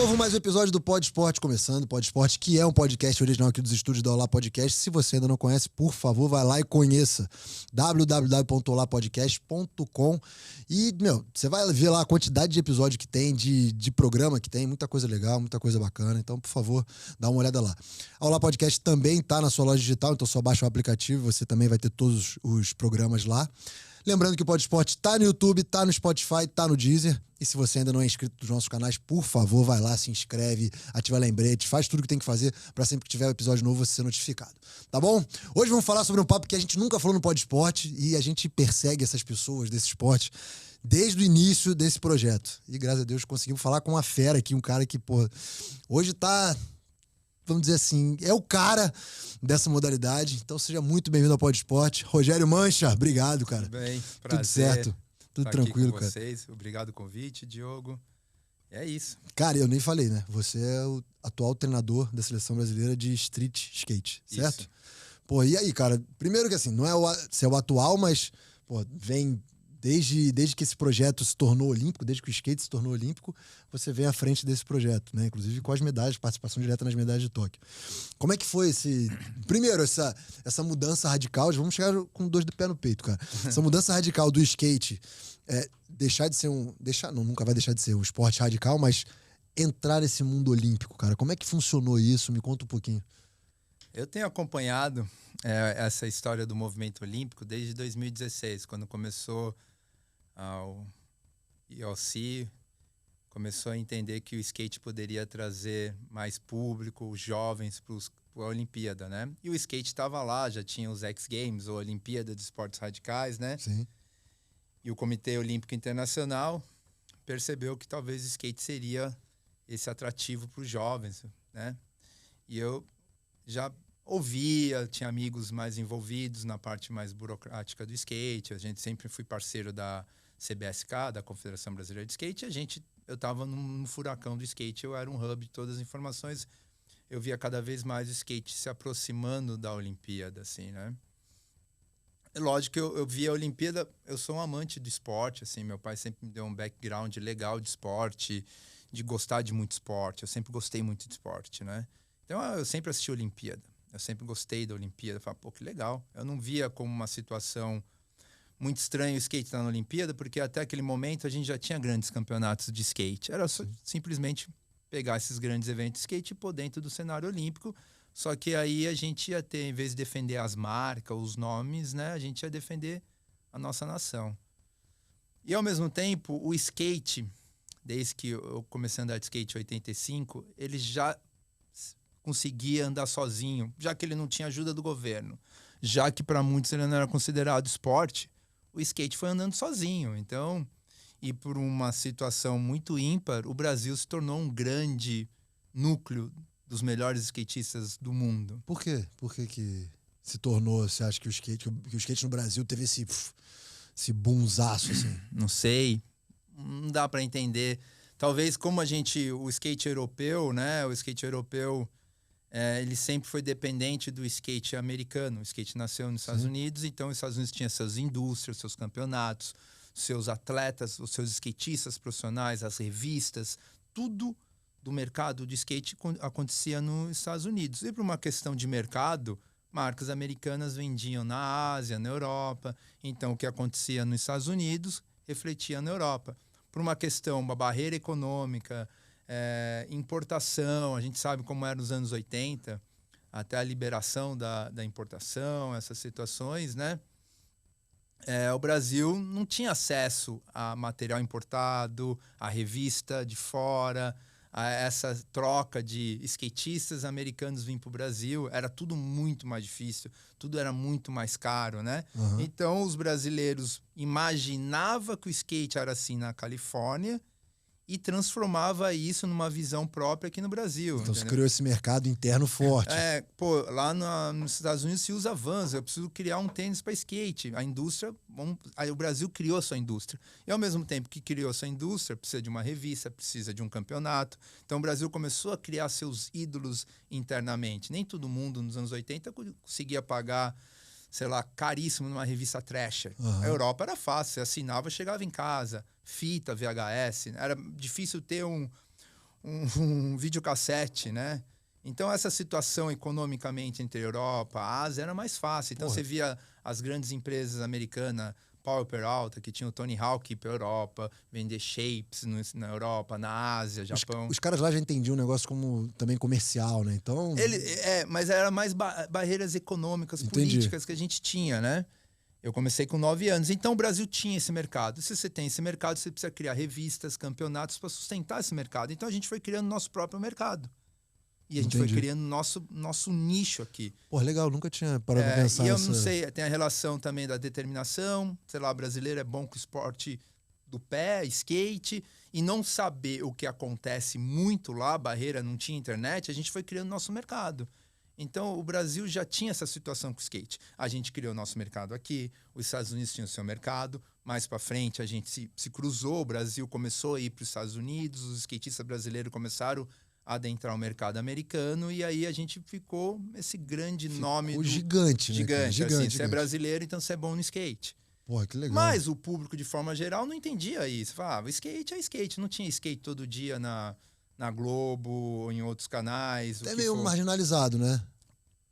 novo, mais um episódio do Pod Esporte começando. Pod Esporte, que é um podcast original aqui dos estúdios da Olá Podcast. Se você ainda não conhece, por favor, vai lá e conheça www.olapodcast.com. E, você vai ver lá a quantidade de episódio que tem, de programa que tem, muita coisa legal, muita coisa bacana. Então, por favor, dá uma olhada lá. A Olá Podcast também está na sua loja digital, então só baixa o aplicativo, você também vai ter todos os programas lá. Lembrando que o Pod Esporte tá no YouTube, tá no Spotify, tá no Deezer. E se você ainda não é inscrito nos nossos canais, por favor, vai lá, se inscreve, ativa lembrete, faz tudo o que tem que fazer para sempre que tiver um episódio novo você ser notificado. Tá bom? Hoje vamos falar sobre um papo que a gente nunca falou no Pod Esporte e a gente persegue essas pessoas desse esporte desde o início desse projeto. E graças a Deus conseguimos falar com uma fera aqui, um cara que, hoje tá... Vamos dizer assim, é o cara dessa modalidade. Então seja muito bem-vindo ao Pod Esporte. Rogério Mancha, obrigado, cara. Tudo bem, prazer. Tudo certo, tudo tranquilo, aqui com cara. vocês. Obrigado pelo convite, Diogo. É isso. Cara, eu nem falei, né? Você é o atual treinador da Seleção Brasileira de Street Skate, certo? Isso. Pô, e aí, cara? Primeiro que assim, não é você é o atual, mas vem... Desde que esse projeto se tornou olímpico, desde que o skate se tornou olímpico, você vem à frente desse projeto, né? Inclusive com as medalhas, participação direta nas medalhas de Tóquio. Como é que foi primeiro, essa mudança radical? Vamos chegar com dois do pé no peito, cara. Essa mudança radical do skate, deixar de ser nunca vai deixar de ser um esporte radical, mas entrar nesse mundo olímpico, cara. Como é que funcionou isso? Me conta um pouquinho. Eu tenho acompanhado essa história do movimento olímpico desde 2016, quando começou o IOC, começou a entender que o skate poderia trazer mais público, os jovens, para a Olimpíada, né? E o skate estava lá, já tinha os X Games, ou Olimpíada de Esportes Radicais, né? Sim. E o Comitê Olímpico Internacional percebeu que talvez o skate seria esse atrativo para os jovens, né? E eu já ouvia, tinha amigos mais envolvidos na parte mais burocrática do skate, a gente sempre foi parceiro da CBSK, da Confederação Brasileira de Skate, eu estava num furacão do skate, eu era um hub de todas as informações, eu via cada vez mais o skate se aproximando da Olimpíada, assim, né? Lógico que eu via a Olimpíada, eu sou um amante do esporte, assim, meu pai sempre me deu um background legal de esporte, de gostar de muito esporte, eu sempre gostei muito de esporte, né? Então eu sempre assisti a Olimpíada, eu sempre gostei da Olimpíada, eu falava, pô, que legal. Eu não via como uma situação muito estranha o skate estar na Olimpíada, porque até aquele momento a gente já tinha grandes campeonatos de skate, era só, simplesmente pegar esses grandes eventos de skate e pôr dentro do cenário olímpico, só que aí a gente ia ter, em vez de defender as marcas, os nomes, né, a gente ia defender a nossa nação. E ao mesmo tempo, o skate, desde que eu comecei a andar de skate em 85, ele já conseguia andar sozinho, já que ele não tinha ajuda do governo, já que para muitos ele não era considerado esporte, o skate foi andando sozinho. Então, e por uma situação muito ímpar, o Brasil se tornou um grande núcleo dos melhores skatistas do mundo. Por quê? Por que se tornou, você acha que o skate no Brasil teve esse boomzaço, assim? Não sei, não dá para entender. Talvez como o skate europeu, né? O skate europeu, ele sempre foi dependente do skate americano. O skate nasceu nos Estados Unidos, então os Estados Unidos tinha suas indústrias, seus campeonatos, seus atletas, os seus skatistas profissionais, as revistas, tudo do mercado de skate acontecia nos Estados Unidos. E por uma questão de mercado, marcas americanas vendiam na Ásia, na Europa. Então o que acontecia nos Estados Unidos refletia na Europa. Por uma barreira econômica, importação, a gente sabe como era nos anos 80, até a liberação da importação, essas situações, né? O Brasil não tinha acesso a material importado, a revista de fora, a essa troca de skatistas americanos vir para o Brasil. Era tudo muito mais difícil, tudo era muito mais caro, né? Uhum. Então, os brasileiros imaginavam que o skate era assim na Califórnia e transformava isso numa visão própria aqui no Brasil. Então entendeu? você criou esse mercado interno forte. Lá nos Estados Unidos se usa Vans, eu preciso criar um tênis para skate. A indústria, o Brasil criou a sua indústria. E ao mesmo tempo que criou a sua indústria, precisa de uma revista, precisa de um campeonato. Então o Brasil começou a criar seus ídolos internamente. Nem todo mundo nos anos 80 conseguia pagar, sei lá, caríssimo numa revista Thrasher. Uhum. A Europa era fácil, você assinava, chegava em casa, fita, VHS. Era difícil ter um videocassete, né? Então, essa situação economicamente entre a Europa e a Ásia era mais fácil. Então, você via as grandes empresas americanas, Power Peralta, que tinha o Tony Hawk para a Europa, vender shapes na Europa, na Ásia, Japão. Os caras lá já entendiam o negócio como também comercial, né? Então... Mas era mais barreiras econômicas, Entendi. políticas que a gente tinha, né? Eu comecei com 9 anos. Então, o Brasil tinha esse mercado. Se você tem esse mercado, você precisa criar revistas, campeonatos para sustentar esse mercado. Então, a gente foi criando nosso próprio mercado. E a gente foi criando nosso nicho aqui. Pô, legal, nunca tinha parado pra pensar. E eu não sei, tem a relação também da determinação. Sei lá, brasileiro é bom com o esporte do pé, skate. E não saber o que acontece muito lá, barreira, não tinha internet, a gente foi criando nosso mercado. Então, o Brasil já tinha essa situação com o skate. A gente criou nosso mercado aqui, os Estados Unidos tinham o seu mercado. Mais para frente, a gente se cruzou, o Brasil começou a ir para os Estados Unidos, os skatistas brasileiros começaram a adentrar o mercado americano, e aí a gente ficou esse grande nome. O gigante, né? Gigante, assim, você é brasileiro, então você é bom no skate. Porra, que legal. Mas o público, de forma geral, não entendia isso. Falava, skate é skate. Não tinha skate todo dia na Globo ou em outros canais. É meio marginalizado, né?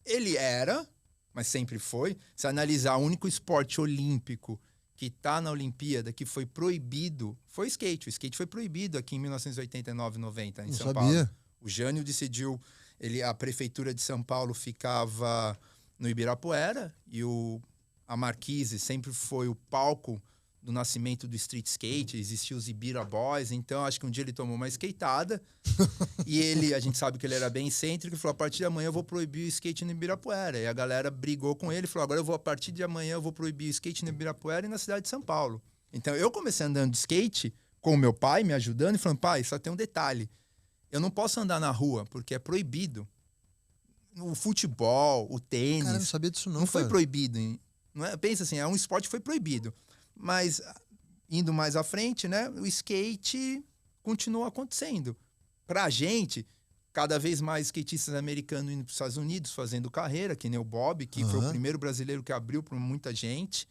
Ele era, mas sempre foi. Se analisar, o único esporte olímpico que está na Olimpíada, que foi proibido, foi skate. O skate foi proibido aqui em 1989, 90, em São Paulo. O Jânio decidiu, a prefeitura de São Paulo ficava no Ibirapuera e a Marquise sempre foi o palco do nascimento do street skate, existiam os Ibira Boys, então acho que um dia ele tomou uma skateada e a gente sabe que ele era bem excêntrico, e falou, a partir de amanhã eu vou proibir o skate no Ibirapuera. E a galera brigou com ele, falou, agora a partir de amanhã eu vou proibir o skate no Ibirapuera e na cidade de São Paulo. Então eu comecei andando de skate com o meu pai me ajudando e falando, pai, só tem um detalhe, eu não posso andar na rua porque é proibido. O futebol, o tênis... Cara, eu não sabia disso não, foi proibido. Não é? Pensa assim, é um esporte que foi proibido. Mas, indo mais à frente, né, o skate continua acontecendo. Pra gente, cada vez mais skatistas americanos indo para os Estados Unidos, fazendo carreira, que nem o Bob, que foi o primeiro brasileiro que abriu para muita gente.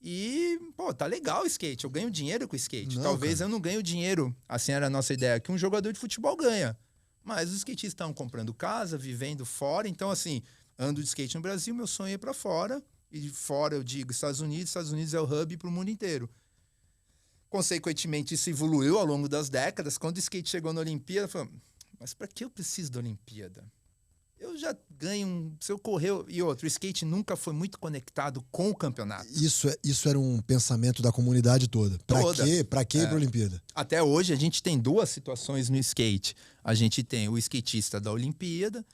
E, pô, tá legal o skate. Eu ganho dinheiro com o skate. Talvez eu não ganhe dinheiro, assim era a nossa ideia, que um jogador de futebol ganha. Mas os skatistas estão comprando casa, vivendo fora. Então, assim, ando de skate no Brasil, meu sonho é ir para fora. E fora, eu digo, Estados Unidos é o hub para o mundo inteiro. Consequentemente, isso evoluiu ao longo das décadas. Quando o skate chegou na Olimpíada, eu falei, mas para que eu preciso da Olimpíada? Eu já ganho se eu correr... E outro, o skate nunca foi muito conectado com o campeonato. Isso era um pensamento da comunidade toda. Pra quê ir pra Olimpíada? Até hoje, a gente tem duas situações no skate. A gente tem o skatista da Olimpíada,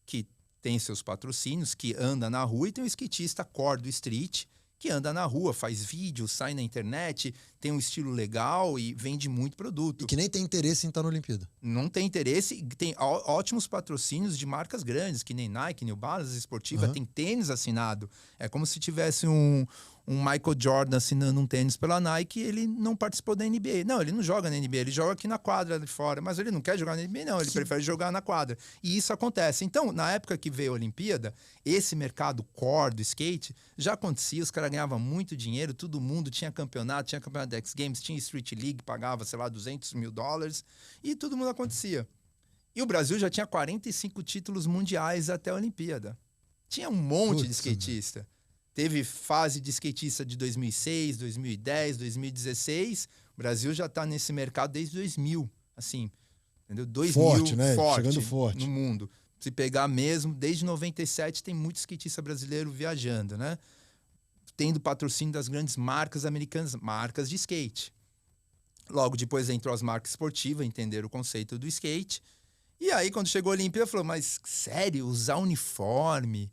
que tem seus patrocínios, que anda na rua, e tem o skatista core do street, que anda na rua, faz vídeo, sai na internet, tem um estilo legal e vende muito produto. E que nem tem interesse em estar na Olimpíada. Não tem interesse, tem ótimos patrocínios de marcas grandes, que nem Nike, New Balance, Esportiva, tem tênis assinado. É como se tivesse um Michael Jordan assinando um tênis pela Nike, ele não participou da NBA. Não, ele não joga na NBA, ele joga aqui na quadra de fora, mas ele não quer jogar na NBA, não, ele prefere jogar na quadra. E isso acontece. Então, na época que veio a Olimpíada, esse mercado core do skate já acontecia, os caras ganhavam muito dinheiro, todo mundo tinha campeonato da X Games, tinha Street League, pagava, sei lá, $200 mil, e todo mundo acontecia. E o Brasil já tinha 45 títulos mundiais até a Olimpíada. Tinha um monte de skatista. Teve fase de skatista de 2006, 2010, 2016. O Brasil já está nesse mercado desde 2000, assim, entendeu? 2000, forte, né? Forte chegando forte no mundo. Se pegar mesmo, desde 97 tem muito skatista brasileiro viajando, né? Tendo patrocínio das grandes marcas americanas, marcas de skate. Logo depois entrou as marcas esportivas, entenderam o conceito do skate. E aí, quando chegou a Olimpíada, falou, mas sério, usar uniforme,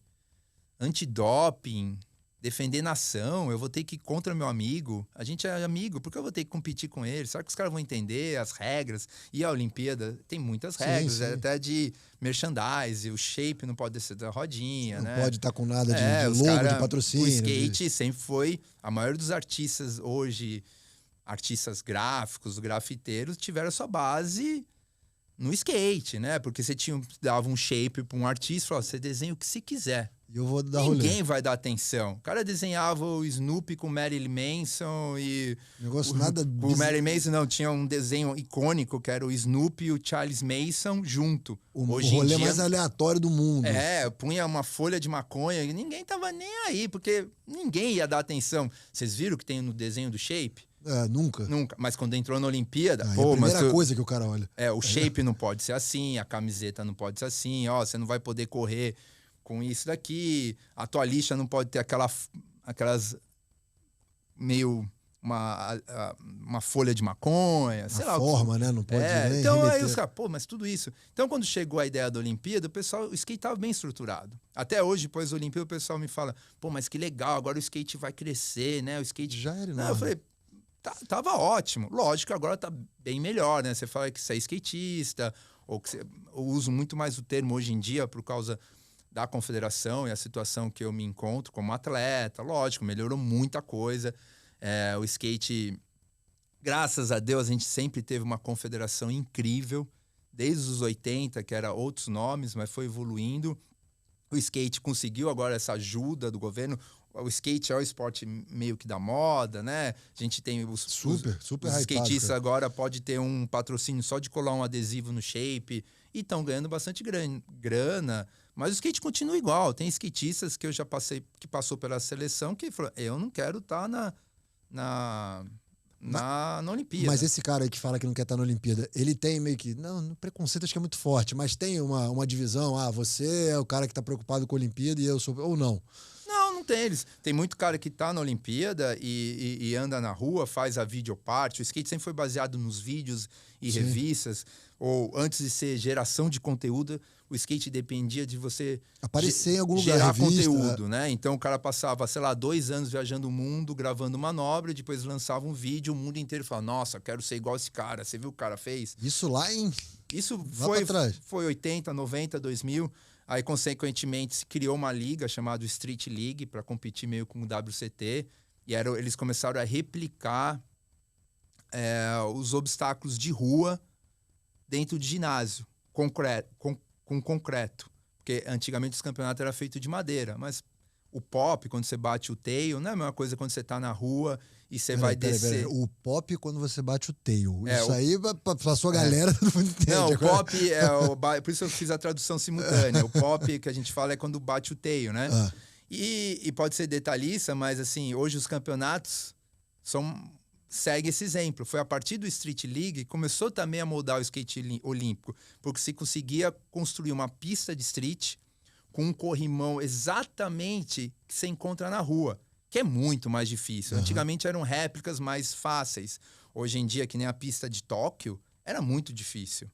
antidoping, defender nação, eu vou ter que ir contra meu amigo. A gente é amigo, por que eu vou ter que competir com ele? Será que os caras vão entender as regras? E a Olimpíada tem muitas regras, até de merchandise, o shape não pode descer da rodinha, não pode estar com nada de logo, de patrocínio. O skate sempre foi... A maioria dos artistas hoje, artistas gráficos, grafiteiros, tiveram a sua base no skate, né? Porque você dava um shape para um artista e falava, você desenha o que você quiser. E eu vou dar rolê. Ninguém vai dar atenção. O cara desenhava o Snoopy com Marilyn Manson e... Negócio nada... O Marilyn Manson não, tinha um desenho icônico que era o Snoopy e o Charles Mason junto. O Hoje rolê em dia, mais aleatório do mundo. punha uma folha de maconha e ninguém tava nem aí, porque ninguém ia dar atenção. Vocês viram que tem no desenho do Shape? Nunca. Nunca. Mas quando entrou na Olimpíada... É a primeira coisa que o cara olha. O shape não pode ser assim, a camiseta não pode ser assim, você não vai poder correr com isso daqui, a tua lixa não pode ter aquelas meio uma folha de maconha, sei lá. Forma, né? Não pode nem então remeter. aí os caras, mas tudo isso. Então quando chegou a ideia da Olimpíada, o skate estava bem estruturado. Até hoje, depois da Olimpíada, o pessoal me fala, mas que legal, agora o skate vai crescer, né? O skate... Já era, não, eu falei, tava ótimo. Lógico que agora tá bem melhor, né? Você fala que você é skatista, ou que eu uso muito mais o termo hoje em dia por causa da confederação e a situação que eu me encontro como atleta. Lógico, melhorou muita coisa. O skate, graças a Deus, a gente sempre teve uma confederação incrível. Desde os 80, que era outros nomes, mas foi evoluindo. O skate conseguiu agora essa ajuda do governo. O skate é o esporte meio que da moda, né? A gente tem os skatistas agora pode ter um patrocínio só de colar um adesivo no shape e estão ganhando bastante grana. Mas o skate continua igual. Tem skatistas que eu já passei, que passou pela seleção, que falou, eu não quero estar na Olimpíada. Mas esse cara aí que fala que não quer estar na Olimpíada, ele tem meio que... Não, preconceito acho que é muito forte, mas tem uma divisão. Você é o cara que está preocupado com a Olimpíada e eu sou... Ou não? Não tem eles. Tem muito cara que tá na Olimpíada e anda na rua, faz a videoparte. O skate sempre foi baseado nos vídeos e Sim. revistas. Ou antes de ser geração de conteúdo, o skate dependia de você aparecer em algum lugar, gerar revista, conteúdo, né? Então o cara passava, 2 anos viajando o mundo, gravando manobra, e depois lançava um vídeo, o mundo inteiro falava, nossa, quero ser igual esse cara. Você viu o que o cara fez? Isso lá em... Isso lá foi 80, 90, 2000. Aí, consequentemente, se criou uma liga chamada Street League para competir meio com o WCT. E eles começaram a replicar os obstáculos de rua dentro de ginásio, com concreto. Porque antigamente os campeonatos eram feitos de madeira. Mas o pop, quando você bate o tail, não é a mesma coisa quando você está na rua e você vai descer. Pera. O pop quando você bate o tail. Isso aí, pra sua galera, todo mundo entende. Não, o pop por isso eu fiz a tradução simultânea. O pop que a gente fala é quando bate o tail, né? E pode ser detalhista, mas assim, hoje os campeonatos segue esse exemplo. Foi a partir do Street League que começou também a moldar o skate olímpico, porque se conseguia construir uma pista de street com um corrimão exatamente que você encontra na rua, que é muito mais difícil. Antigamente eram réplicas mais fáceis. Hoje em dia, que nem a pista de Tóquio, era muito difícil,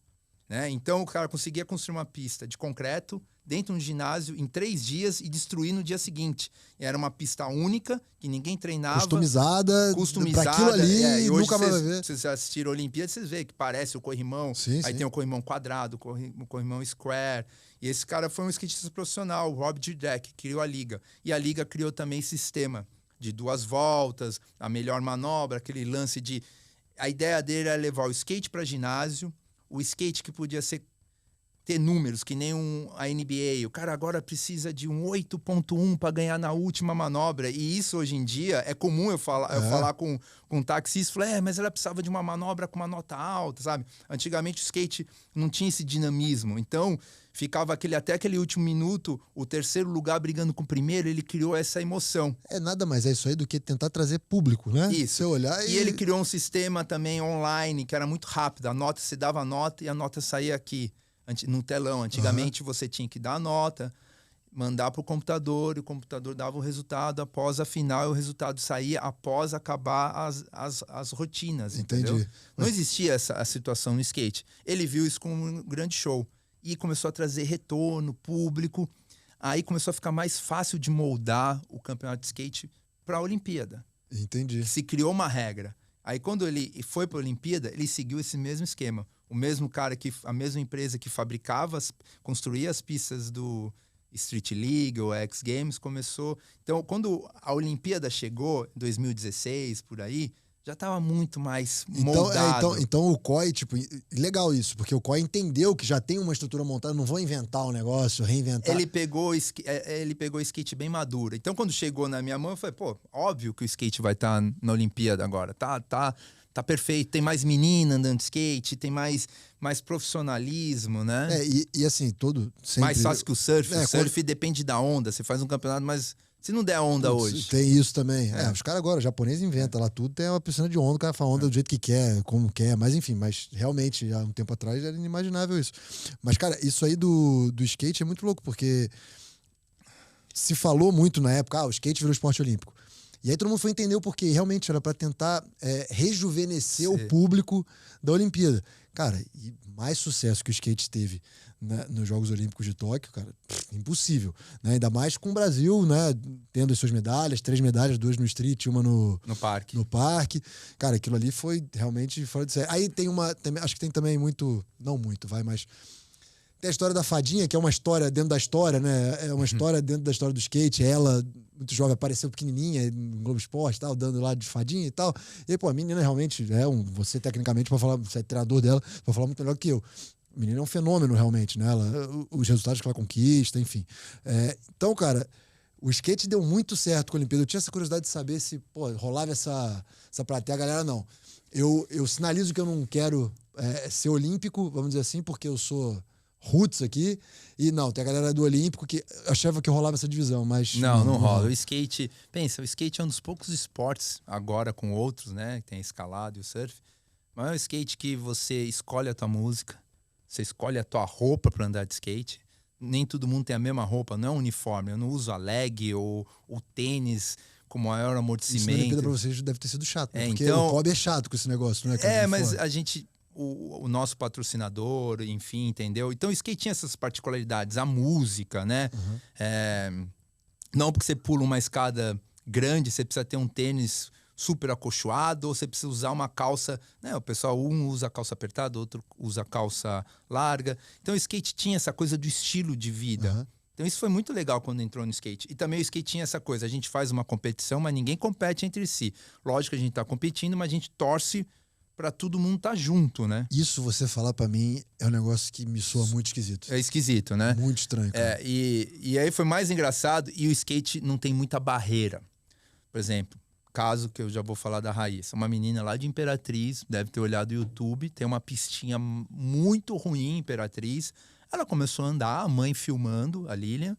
né? Então o cara conseguia construir uma pista de concreto dentro de um ginásio em 3 dias e destruir no dia seguinte. E era uma pista única, que ninguém treinava. Customizada pra aquilo ali, e hoje nunca mais vai ver. Vocês assistiram a Olimpíada, vocês veem que parece o corrimão. Sim. Tem o corrimão quadrado, o corrimão square. E esse cara foi um skatista profissional, o Rob Dyrdek, que criou a liga. E a liga criou também sistema de 2 voltas, a melhor manobra, aquele lance de... A ideia dele era levar o skate para ginásio, o skate que podia ter números, que nem a NBA. O cara agora precisa de um 8.1 para ganhar na última manobra. E isso, hoje em dia, é comum eu falar com um taxista. Falar, mas ela precisava de uma manobra com uma nota alta, sabe? Antigamente o skate não tinha esse dinamismo. Então, ficava até aquele último minuto, o terceiro lugar brigando com o primeiro, ele criou essa emoção. Nada mais é isso aí do que tentar trazer público, né? Isso. Você olhar e ele criou um sistema também online, que era muito rápido. Você dava a nota e a nota saía aqui, no telão. Antigamente você tinha que dar a nota, mandar para o computador, e o computador dava o resultado após a final, e o resultado saía após acabar as rotinas. Entendi. Entendeu? Não existia essa situação no skate. Ele viu isso como um grande show e começou a trazer retorno, público. Aí começou a ficar mais fácil de moldar o campeonato de skate para a Olimpíada. Entendi. Se criou uma regra. Aí quando ele foi para a Olimpíada, ele seguiu esse mesmo esquema. O mesmo cara a mesma empresa que construía as pistas do Street League ou X Games começou. Então, quando a Olimpíada chegou, em 2016, por aí, já tava muito mais Então, moldado. então o COI, tipo, legal isso, porque o COI entendeu que já tem uma estrutura montada, não vão inventar um negócio, reinventar. Ele pegou o skate bem maduro. Então, quando chegou na minha mão, eu falei, pô, óbvio que o skate vai estar na Olimpíada agora. Tá perfeito. Tem mais menina andando de skate, tem mais profissionalismo, né? E assim, sempre... Mais fácil que o surf. O surf quando... depende da onda. Você faz um campeonato, mas se não der onda hoje... Tem isso também. Os caras agora, o japonês inventa lá tudo, tem uma piscina de onda, o cara faz onda do jeito que quer, como quer, mas enfim, mas realmente, há um tempo atrás era inimaginável isso. Mas, cara, isso aí do skate é muito louco, porque se falou muito na época, o skate virou esporte olímpico. E aí todo mundo foi entender o porquê. Realmente era para tentar rejuvenescer o público da Olimpíada. Cara, e mais sucesso que o skate teve nos Jogos Olímpicos de Tóquio, cara, impossível. Né? Ainda mais com o Brasil, né? Tendo as suas medalhas, 3 medalhas, 2 no street, uma no parque. Cara, aquilo ali foi realmente fora de série. Aí tem acho que tem também muito, não muito, mas tem a história da fadinha, que é uma história dentro da história, né? É uma história dentro da história do skate. Ela, muito jovem, apareceu pequenininha no Globo Esporte, tal, dando lá de fadinha e tal. E aí, pô, a menina realmente você tecnicamente, pra falar, você é treinador dela, pra falar muito melhor que eu. A menina é um fenômeno, realmente, né? Os resultados que ela conquista, enfim. Então, cara, o skate deu muito certo com a Olimpíada. Eu tinha essa curiosidade de saber se, pô, rolava essa plateia. A galera, não. Eu sinalizo que eu não quero ser olímpico, vamos dizer assim, porque eu sou roots aqui, e não, tem a galera do Olímpico que achava que rolava essa divisão, mas... Não rola. O skate... Pensa, o skate é um dos poucos esportes, agora com outros, né? Tem a escalada e o surf, mas é um skate que você escolhe a tua música, você escolhe a tua roupa para andar de skate. Nem todo mundo tem a mesma roupa, não é um uniforme. Eu não uso a leg ou o tênis com maior amortecimento. Isso na Olimpíada pra vocês deve ter sido chato, né? Porque então, o COB é chato com esse negócio, não é? Mas a gente... O nosso patrocinador, enfim, entendeu? Então o skate tinha essas particularidades, a música, né? Uhum. Não porque você pula uma escada grande, você precisa ter um tênis super acolchoado, ou você precisa usar uma calça, né? O pessoal, um usa calça apertada, outro usa calça larga. Então o skate tinha essa coisa do estilo de vida. Uhum. Então isso foi muito legal quando entrou no skate. E também o skate tinha essa coisa, a gente faz uma competição, mas ninguém compete entre si. Lógico que a gente tá competindo, mas a gente torce pra todo mundo tá junto, né? Isso você falar pra mim é um negócio que me soa muito esquisito. É esquisito, né? Muito estranho, cara. E aí foi mais engraçado, e o skate não tem muita barreira. Por exemplo, caso que eu já vou falar da Raíssa, uma menina lá de Imperatriz, deve ter olhado o YouTube, tem uma pistinha muito ruim em Imperatriz. Ela começou a andar, a mãe filmando, a Lilian,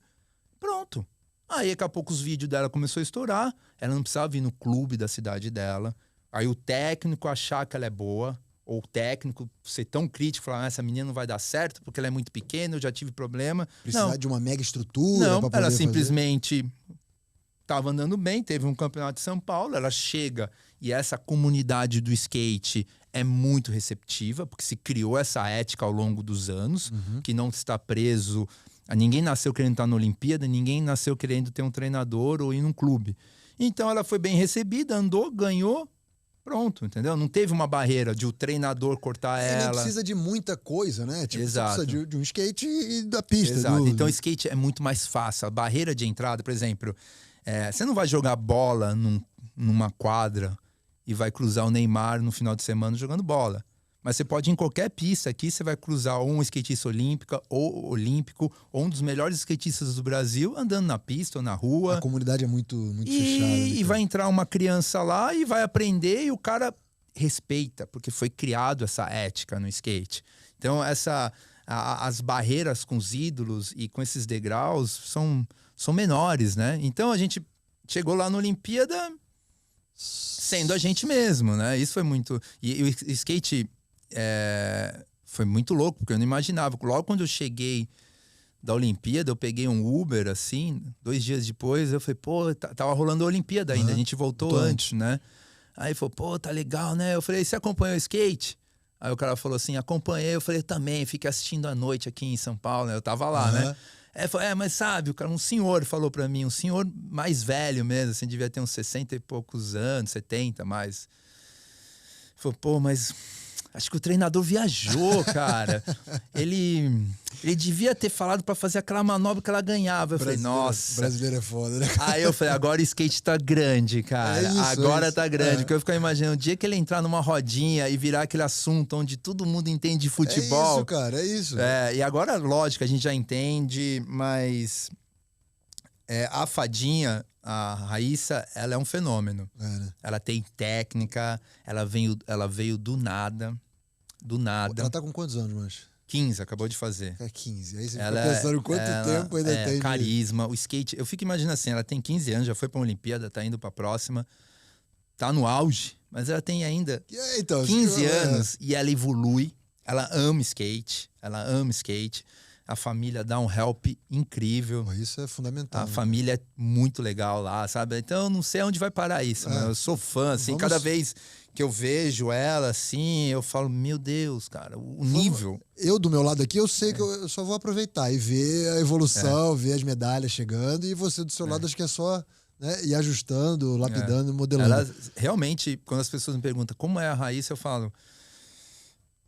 pronto. Aí daqui a pouco os vídeos dela começou a estourar, ela não precisava vir no clube da cidade dela. Aí o técnico achar que ela é boa, ou o técnico ser tão crítico, falar, essa menina não vai dar certo porque ela é muito pequena, eu já tive problema. Precisar de uma mega estrutura não, pra poder ela fazer. simplesmente estava andando bem, teve um campeonato de São Paulo, ela chega e essa comunidade do skate é muito receptiva, porque se criou essa ética ao longo dos anos, que não está preso. Ninguém nasceu querendo estar na Olimpíada, ninguém nasceu querendo ter um treinador ou ir num clube. Então ela foi bem recebida, andou, ganhou, pronto, entendeu? Não teve uma barreira de o treinador cortar ela. Nem precisa de muita coisa, né? Tipo, Exato. Você precisa de um skate e da pista. Exato. Então o skate é muito mais fácil. A barreira de entrada, por exemplo, você não vai jogar bola numa quadra e vai cruzar o Neymar no final de semana jogando bola. Mas você pode ir em qualquer pista aqui, você vai cruzar ou um skatista olímpico, ou um dos melhores skatistas do Brasil andando na pista ou na rua. A comunidade é muito fechada. E vai entrar uma criança lá e vai aprender e o cara respeita, porque foi criado essa ética no skate. Então as barreiras com os ídolos e com esses degraus são menores, né? Então a gente chegou lá na Olimpíada sendo a gente mesmo, né? Isso foi muito... E o skate foi muito louco, porque eu não imaginava. Logo quando eu cheguei da Olimpíada, eu peguei um Uber, assim, 2 dias depois, eu falei, pô, tava rolando a Olimpíada ainda, a gente voltou antes, né? Aí falou, pô, tá legal, né? Eu falei, você acompanhou o skate? Aí o cara falou assim, acompanhei. Eu falei, eu também, fiquei assistindo à noite aqui em São Paulo, né? Eu tava lá, né? Aí falou, mas sabe, o cara, um senhor falou pra mim, um senhor mais velho mesmo, assim, devia ter uns 60 e poucos anos, 70 mais. Falou, pô, mas Acho que o treinador viajou, cara. Ele devia ter falado pra fazer aquela manobra que ela ganhava. Eu falei, nossa. Brasileiro é foda, né? Aí eu falei, agora o skate tá grande, cara. Agora tá grande. Porque eu fico imaginando, o dia que ele entrar numa rodinha e virar aquele assunto onde todo mundo entende de futebol. É isso, cara, é isso. E agora, lógico, a gente já entende, mas a fadinha, a Raíssa, ela é um fenômeno. Né? Ela tem técnica, ela veio do nada. Do nada. Ela tá com quantos anos, mas? 15, acabou de fazer. É 15. Aí você fica pensando quanto tempo ainda tem. Carisma, o skate. Eu fico imaginando assim, ela tem 15 anos, já foi pra Olimpíada, tá indo pra próxima. Tá no auge, mas ela tem ainda 15 anos e ela evolui. Ela ama skate. A família dá um help incrível. Isso é fundamental. A família é muito legal lá, sabe? Então eu não sei aonde vai parar isso, mas eu sou fã, assim, cada vez que eu vejo ela, assim, eu falo, meu Deus, cara, o nível. Eu, do meu lado aqui, eu sei que eu só vou aproveitar e ver a evolução, ver as medalhas chegando, e você do seu lado acho que é só, né, ir ajustando, lapidando, modelando. Ela, realmente, quando as pessoas me perguntam como é a Raíssa, eu falo...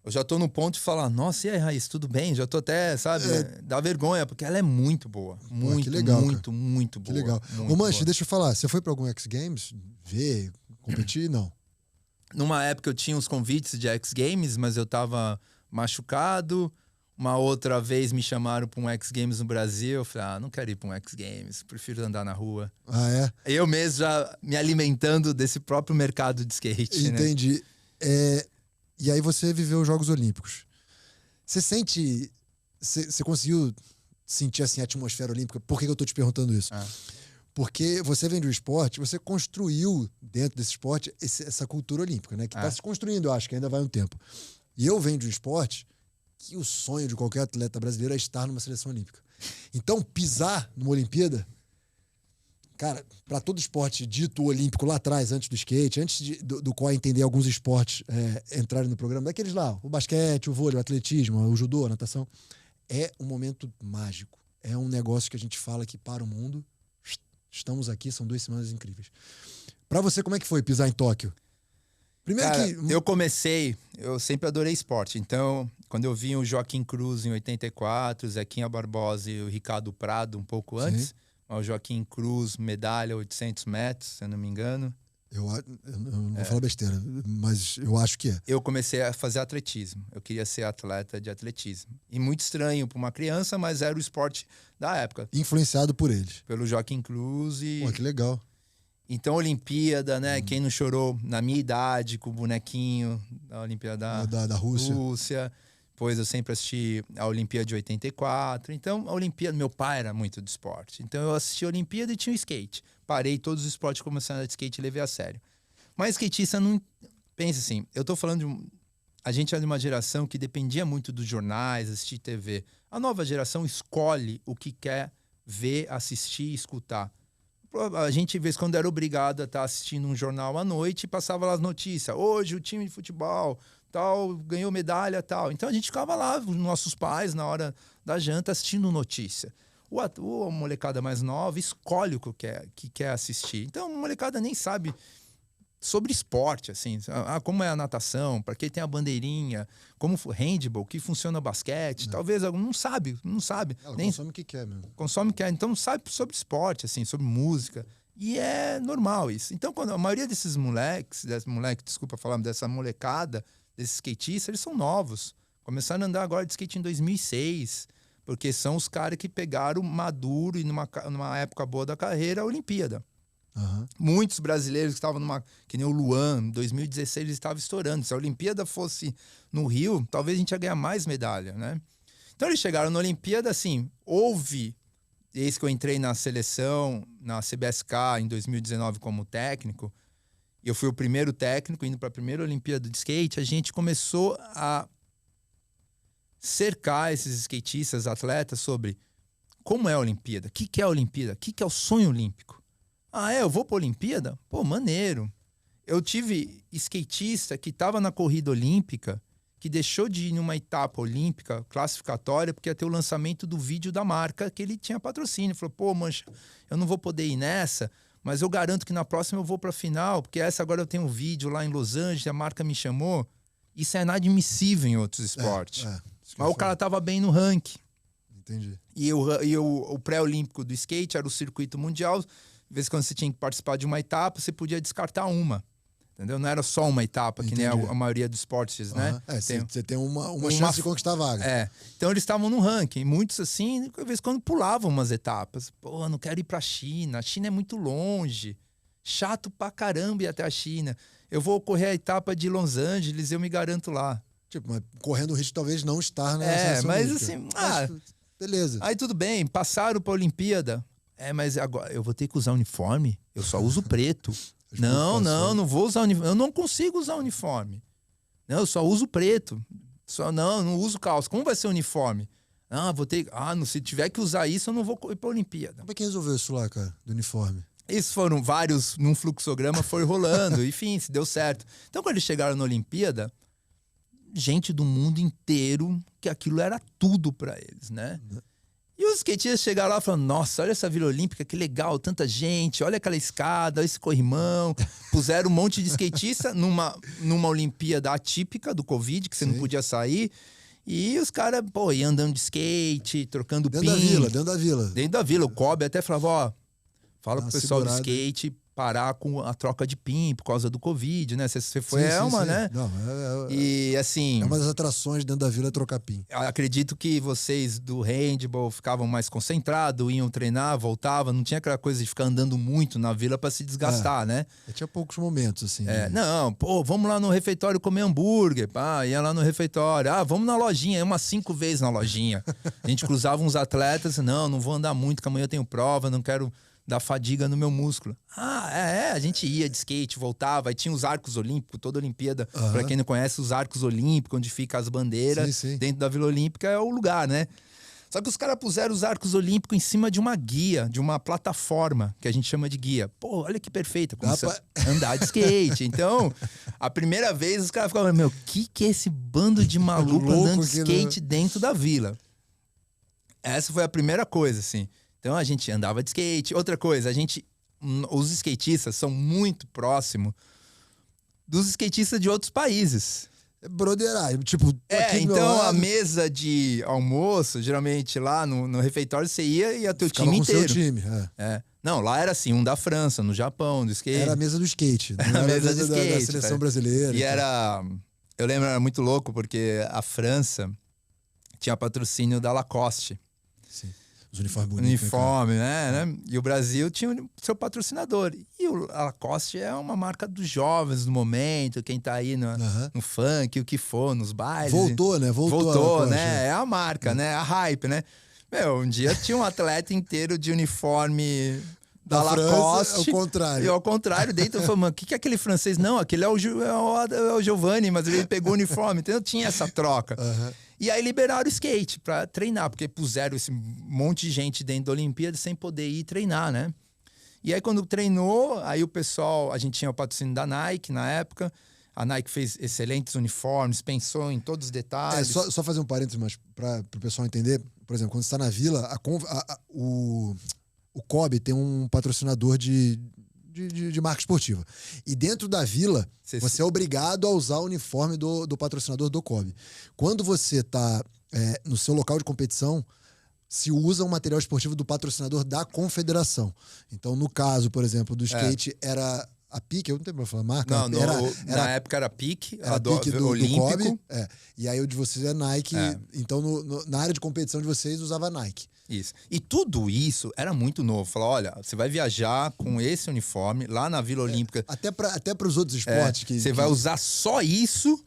Eu já tô no ponto de falar, nossa, e aí, Raíssa, tudo bem? Já tô até, sabe, dá vergonha, porque ela é muito boa. Muito, legal, muito boa. Que legal. Ô, Manche, deixa eu falar, você foi pra algum X Games ver, competir? Não. Numa época eu tinha uns convites de X Games, mas eu tava machucado. Uma outra vez me chamaram pra um X Games no Brasil. Eu falei, não quero ir pra um X Games, prefiro andar na rua. Eu mesmo já me alimentando desse próprio mercado de skate. Entendi. Né? E aí você viveu os Jogos Olímpicos. Você sente... Você conseguiu sentir assim, a atmosfera olímpica? Por que eu tô te perguntando isso? Porque você vem do esporte, você construiu dentro desse esporte essa cultura olímpica, né? Que tá se construindo, eu acho, que ainda vai um tempo. E eu venho de um esporte que o sonho de qualquer atleta brasileiro é estar numa seleção olímpica. Então, pisar numa Olimpíada... Cara, para todo esporte dito olímpico lá atrás, antes do skate, antes do qual entender alguns esportes entrarem no programa, daqueles lá, o basquete, o vôlei, o atletismo, o judô, a natação, é um momento mágico. É um negócio que a gente fala que para o mundo, estamos aqui, são 2 semanas incríveis. Para você, como é que foi pisar em Tóquio? Primeiro, cara, eu sempre adorei esporte. Então, quando eu vi o Joaquim Cruz em 84, o Zequinha Barbosa e o Ricardo Prado um pouco antes... O Joaquim Cruz, medalha 800 metros, se eu não me engano. Eu não vou falar besteira, mas eu acho que é. Eu comecei a fazer atletismo. Eu queria ser atleta de atletismo. E muito estranho para uma criança, mas era o esporte da época. Influenciado por eles. Pelo Joaquim Cruz e... Pô, que legal. Então, Olimpíada, né? Quem não chorou na minha idade com o bonequinho da Olimpíada da Rússia. Depois eu sempre assisti a Olimpíada de 84. Então, a Olimpíada... Meu pai era muito do esporte. Então, eu assisti a Olimpíada e tinha o skate. Parei todos os esportes, comecei a andar de skate e levei a sério. Mas skatista não... Pensa assim, eu tô falando de... A gente é de uma geração que dependia muito dos jornais, assistir TV. A nova geração escolhe o que quer ver, assistir e escutar. A gente, de vez em quando, era obrigado a estar assistindo um jornal à noite e passava lá as notícias. Hoje, o time de futebol... tal, ganhou medalha, tal. Então a gente ficava lá, os nossos pais, na hora da janta, assistindo notícia. A molecada mais nova escolhe o que quer assistir. Então a molecada nem sabe sobre esporte, assim. Como é a natação, para quem tem a bandeirinha, como handball, que funciona basquete. Talvez algum não sabe. Ela nem consome o que quer mesmo. Consome o que quer. Então não sabe sobre esporte, assim, sobre música. E é normal isso. Então quando a maioria desses desculpa falar, dessa molecada, desses skatistas, eles são novos. Começaram a andar agora de skate em 2006, porque são os caras que pegaram maduro e numa época boa da carreira, a Olimpíada. Muitos brasileiros que estavam que nem o Luan, em 2016 ele estava estourando. Se a Olimpíada fosse no Rio, talvez a gente ia ganhar mais medalha, né? Então eles chegaram na Olimpíada, assim, desde que eu entrei na seleção, na CBSK em 2019 como técnico, eu fui o primeiro técnico, indo para a primeira Olimpíada de skate, a gente começou a cercar esses skatistas, atletas, sobre como é a Olimpíada, o que é a Olimpíada, o que é o sonho olímpico. Eu vou para a Olimpíada? Pô, maneiro. Eu tive skatista que estava na corrida olímpica, que deixou de ir numa etapa olímpica classificatória, porque ia ter o lançamento do vídeo da marca que ele tinha patrocínio. Falou, pô, mancha, eu não vou poder ir nessa, mas eu garanto que na próxima eu vou para a final, porque essa agora eu tenho um vídeo lá em Los Angeles, a marca me chamou. Isso é inadmissível em outros esportes. Isso que Mas eu o cara falo. tava bem no ranking. Entendi. E o pré-olímpico do skate era o circuito mundial. De vez em quando você tinha que participar de uma etapa, você podia descartar uma. Entendeu? Não era só uma etapa, que nem Entendi. a maioria dos esportes, né? Você tem uma chance de conquistar a vaga. Então eles estavam no ranking. Muitos, assim, de vez em quando pulavam umas etapas. Pô, não quero ir pra China. A China é muito longe. Chato pra caramba ir até a China. Eu vou correr a etapa de Los Angeles, eu me garanto lá. Tipo, mas correndo o risco de talvez não estar na seleção mas olímpica. assim... Mas, beleza. Aí tudo bem, passaram pra Olimpíada. Mas agora eu vou ter que usar uniforme? Eu só uso preto. Não vou usar uniforme. Eu não consigo usar uniforme. Não, eu só uso preto. Não uso calça. Como vai ser uniforme? Vou ter... se tiver que usar isso, eu não vou ir pra Olimpíada. Como é que resolveu isso lá, cara, do uniforme? Esses foram vários, num fluxograma foi rolando, enfim, se deu certo. Então, quando eles chegaram na Olimpíada, gente do mundo inteiro, que aquilo era tudo pra eles, né? E os skatistas chegaram lá falando, nossa, olha essa Vila Olímpica, que legal, tanta gente, olha aquela escada, olha esse corrimão. Puseram um monte de skatista numa Olimpíada atípica do Covid, que você não podia sair. E os caras, iam andando de skate, trocando Dentro da vila. Dentro da vila. O Kobe até falava, fala pro pessoal do segurada. skate parar com a troca de pin por causa do Covid, né? Você foi Sim, né? Não, E assim... É uma das atrações dentro da vila, é trocar pin. Acredito que vocês do handball ficavam mais concentrados, iam treinar, voltavam, não tinha aquela coisa de ficar andando muito na vila para se desgastar, né? Tinha poucos momentos, assim. Não, vamos lá no refeitório comer hambúrguer, ia lá no refeitório, vamos na lojinha, umas 5 vezes na lojinha. A gente cruzava uns atletas, não vou andar muito, que amanhã eu tenho prova, não quero dar fadiga no meu músculo. A gente ia de skate, voltava, aí tinha os arcos olímpicos, toda Olimpíada, pra quem não conhece, os arcos olímpicos, onde ficam as bandeiras, dentro da Vila Olímpica é o lugar, né? Só que os caras puseram os arcos olímpicos em cima de uma guia, de uma plataforma, que a gente chama de guia. Olha que perfeita, começa a andar de skate. Então, a primeira vez os caras ficavam, que é esse bando de maluco andando de skate dentro da vila? Essa foi a primeira coisa, assim. Então a gente andava de skate. Outra coisa, os skatistas são muito próximos dos skatistas de outros países. Broderagem, tipo... Então a mesa de almoço, geralmente lá no refeitório, você ia teu time inteiro. Seu time, Não, lá era assim, um da França, no Japão, do skate. Era a mesa do skate. Não era a mesa do skate, da seleção brasileira. E era... Eu lembro, era muito louco, porque a França tinha patrocínio da Lacoste. Sim. Os uniformes bonitos. Uniforme, né? E o Brasil tinha o seu patrocinador. E a Lacoste é uma marca dos jovens do momento, quem tá aí no funk, o que for, nos bailes. Voltou, né? Voltou, né? É a marca, né? A hype, né? Um dia tinha um atleta inteiro de uniforme da Lacoste. Ao contrário. E ao contrário, dentro eu falei, mano, o que é aquele francês? Não, aquele é o Giovanni, mas ele pegou o uniforme. Então tinha essa troca. E aí liberaram o skate pra treinar, porque puseram esse monte de gente dentro da Olimpíada sem poder ir treinar, né? E aí quando treinou, aí o pessoal, a gente tinha o patrocínio da Nike na época, a Nike fez excelentes uniformes, pensou em todos os detalhes. Só fazer um parênteses, mas para o pessoal entender, por exemplo, quando você está na vila, o Kobe tem um patrocinador de marca esportiva. E dentro da vila, você é obrigado a usar o uniforme do patrocinador do Kobe. Quando você está no seu local de competição, se usa um material esportivo do patrocinador da confederação. Então, no caso, por exemplo, do skate, era a PIC, eu não tenho pra falar marca. Não, na época era PIC, era do Olímpico. Do Kobe, e aí o de vocês é Nike. Então, na área de competição de vocês, usava Nike. Isso. E tudo isso era muito novo. Falar, olha, você vai viajar com esse uniforme lá na Vila Olímpica. Até para os outros esportes. Você vai usar só isso.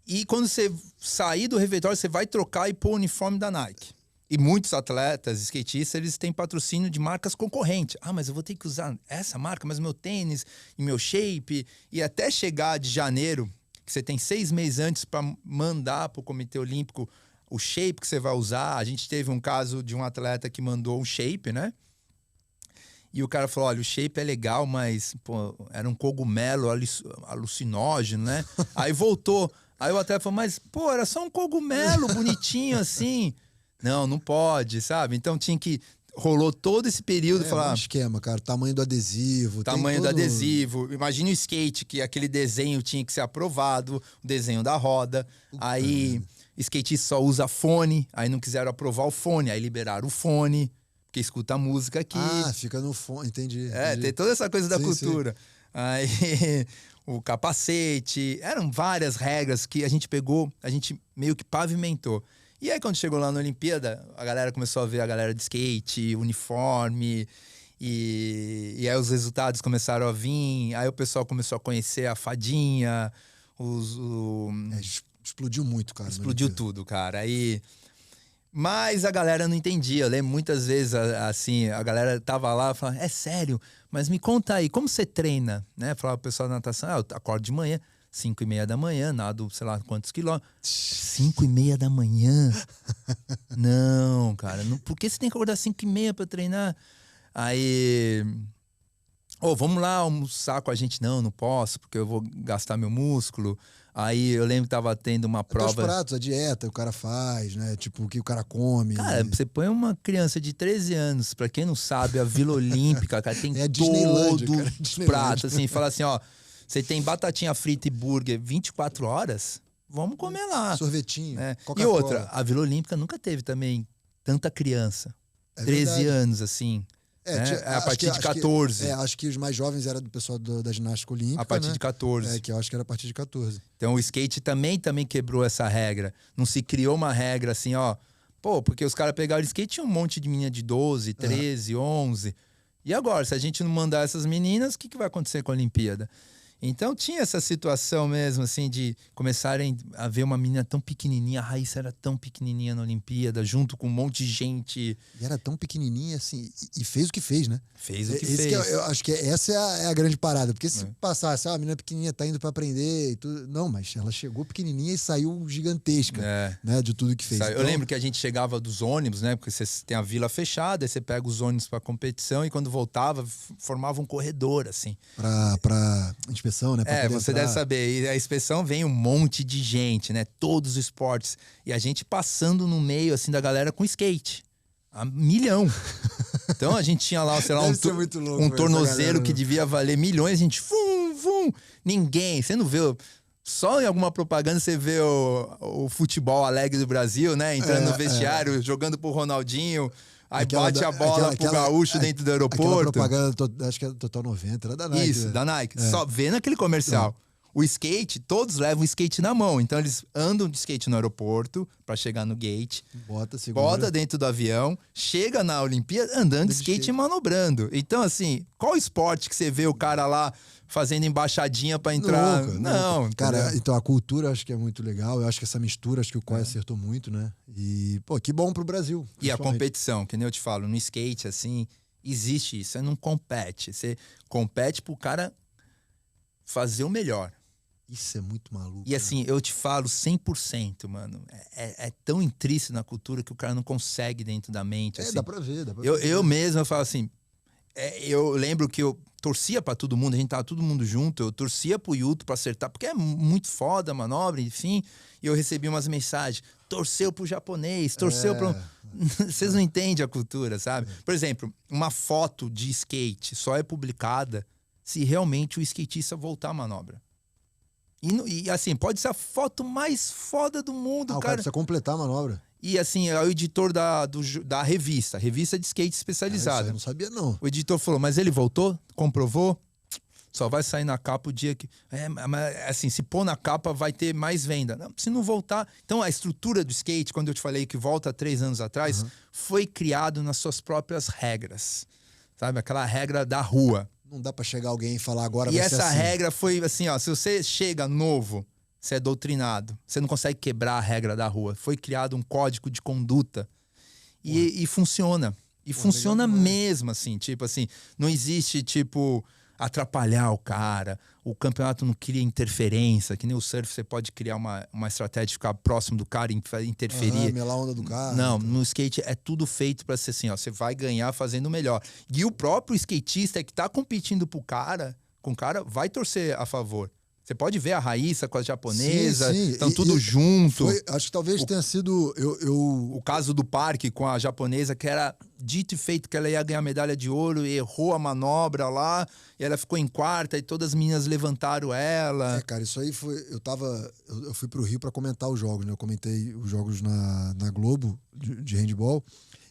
E quando você sair do refeitório, você vai trocar e pôr o uniforme da Nike. E muitos atletas, skatistas, eles têm patrocínio de marcas concorrentes. Mas eu vou ter que usar essa marca, mas meu tênis e meu shape. E até chegar de janeiro, que você tem 6 meses antes para mandar para o Comitê Olímpico o shape que você vai usar. A gente teve um caso de um atleta que mandou um shape, né? E o cara falou, olha, o shape é legal, mas era um cogumelo alucinógeno, né? Aí voltou. Aí o atleta falou, mas, era só um cogumelo bonitinho assim. Não pode, sabe? Então tinha que rolou todo esse período. Um esquema, cara. Tamanho do adesivo. Tamanho do adesivo. Imagina o skate, que aquele desenho tinha que ser aprovado, o desenho da roda. Aí, skatista só usa fone, aí não quiseram aprovar o fone, aí liberaram o fone, porque escuta a música aqui. Fica no fone, entendi. Tem toda essa coisa da cultura. Sim. Aí, o capacete, eram várias regras que a gente pegou, a gente meio que pavimentou. E aí, quando chegou lá na Olimpíada, a galera começou a ver a galera de skate, uniforme, e aí os resultados começaram a vir, aí o pessoal começou a conhecer a fadinha, explodiu muito, cara. Explodiu tudo, cara. Mas a galera não entendia. Eu lembro muitas vezes, assim, a galera tava lá e falava, é sério? Mas me conta aí, como você treina? Né? Falava o pessoal da natação, eu acordo de manhã, 5:30 da manhã, nado sei lá quantos quilômetros. 5:30 da manhã? Não, cara. Não, por que você tem que acordar 5:30 pra treinar? Aí... vamos lá almoçar com a gente. Não posso, porque eu vou gastar meu músculo. Aí eu lembro que tava tendo uma prova... Os pratos, a dieta o cara faz, né? Tipo, o que o cara come. Cara, você põe uma criança de 13 anos, pra quem não sabe, a Vila Olímpica, cara, tem todos os pratos, assim, fala assim, você tem batatinha frita e burger 24 horas, vamos comer lá. Sorvetinho, E outra, a Vila Olímpica nunca teve também tanta criança. 13 anos, assim. A partir de 14. Acho que os mais jovens eram do pessoal da ginástica olímpica. A partir de 14. Que eu acho que era a partir de 14. Então o skate também quebrou essa regra. Não se criou uma regra assim, porque os caras pegaram o skate, tinha um monte de menina de 12, 13, 11. E agora, se a gente não mandar essas meninas, o que vai acontecer com a Olimpíada? Então tinha essa situação mesmo, assim, de começarem a ver uma menina tão pequenininha, a Raíssa era tão pequenininha na Olimpíada, junto com um monte de gente. E era tão pequenininha, assim, e fez o que fez, né? Fez o que fez. Eu acho que essa é a grande parada, porque se passasse, a menina pequenininha tá indo pra aprender e tudo... Não, mas ela chegou pequenininha e saiu gigantesca, né, de tudo que fez. Eu lembro que a gente chegava dos ônibus, né, porque você tem a vila fechada, aí você pega os ônibus pra competição e quando voltava, formava um corredor, assim. Pra inspeção, né? Você deve saber. E a inspeção vem um monte de gente, né? Todos os esportes. E a gente passando no meio, assim, da galera com skate. A milhão. Então a gente tinha lá, sei lá, um tornozelo que devia valer milhões. A gente, ninguém. Você não vê... Só em alguma propaganda você vê o futebol alegre do Brasil, né? Entrando no vestiário, jogando pro Ronaldinho... Aí bate a bola pro gaúcho dentro do aeroporto. Aquela propaganda, acho que é Total 90, era da Nike. Isso, da Nike. Só vê naquele comercial. O skate, todos levam o skate na mão. Então eles andam de skate no aeroporto pra chegar no gate. Bota dentro do avião. Chega na Olimpíada andando de skate e manobrando. Então, assim, qual esporte que você vê o cara lá fazendo embaixadinha pra entrar? Não. Cara, então a cultura acho que é muito legal. Eu acho que essa mistura, acho que o Coy acertou muito, né? E, que bom pro Brasil. E a competição, que nem eu te falo, no skate, assim, existe isso. Você não compete. Você compete pro cara fazer o melhor. Isso é muito maluco. E assim, eu te falo 100%, mano. É tão intrínseco na cultura que o cara não consegue dentro da mente. Assim. Dá pra ver. Eu mesmo, eu falo assim... eu lembro que eu torcia pra todo mundo, a gente tava todo mundo junto, eu torcia pro Yuto pra acertar, porque é muito foda a manobra, enfim. E eu recebi umas mensagens, torceu pro japonês, torceu pro... Vocês não entendem a cultura, sabe? Por exemplo, uma foto de skate só é publicada se realmente o skatista voltar a manobra. E assim, pode ser a foto mais foda do mundo, cara. O cara precisa completar a manobra. E assim, é o editor da revista de skate especializada. Eu não sabia, não. O editor falou, mas ele voltou? Comprovou? Só vai sair na capa o dia que... mas assim, se pôr na capa vai ter mais venda. Não, se não voltar... Então a estrutura do skate, quando eu te falei que volta 3 anos atrás, foi criado nas suas próprias regras. Sabe? Aquela regra da rua. Não dá pra chegar alguém e falar agora vai ser assim. E essa regra foi assim, se você chega novo, você é doutrinado. Você não consegue quebrar a regra da rua. Foi criado um código de conduta e funciona. E funciona mesmo, assim. Tipo assim, não existe, tipo, atrapalhar o cara. O campeonato não cria interferência. Que nem o surf, você pode criar uma estratégia de ficar próximo do cara e interferir. Melar a onda do cara. Não, no skate é tudo feito pra ser assim, ó. Você vai ganhar fazendo o melhor. E o próprio skatista que tá competindo com o cara, vai torcer a favor. Você pode ver a Raíssa com a japonesa, sim. estão tudo junto. Acho que talvez tenha sido... O caso do parque com a japonesa, que era dito e feito que ela ia ganhar medalha de ouro, e errou a manobra lá, e ela ficou em quarta, e todas as meninas levantaram ela. Cara, isso aí foi... Eu fui pro Rio pra comentar os jogos, né? Eu comentei os jogos na Globo, de handball,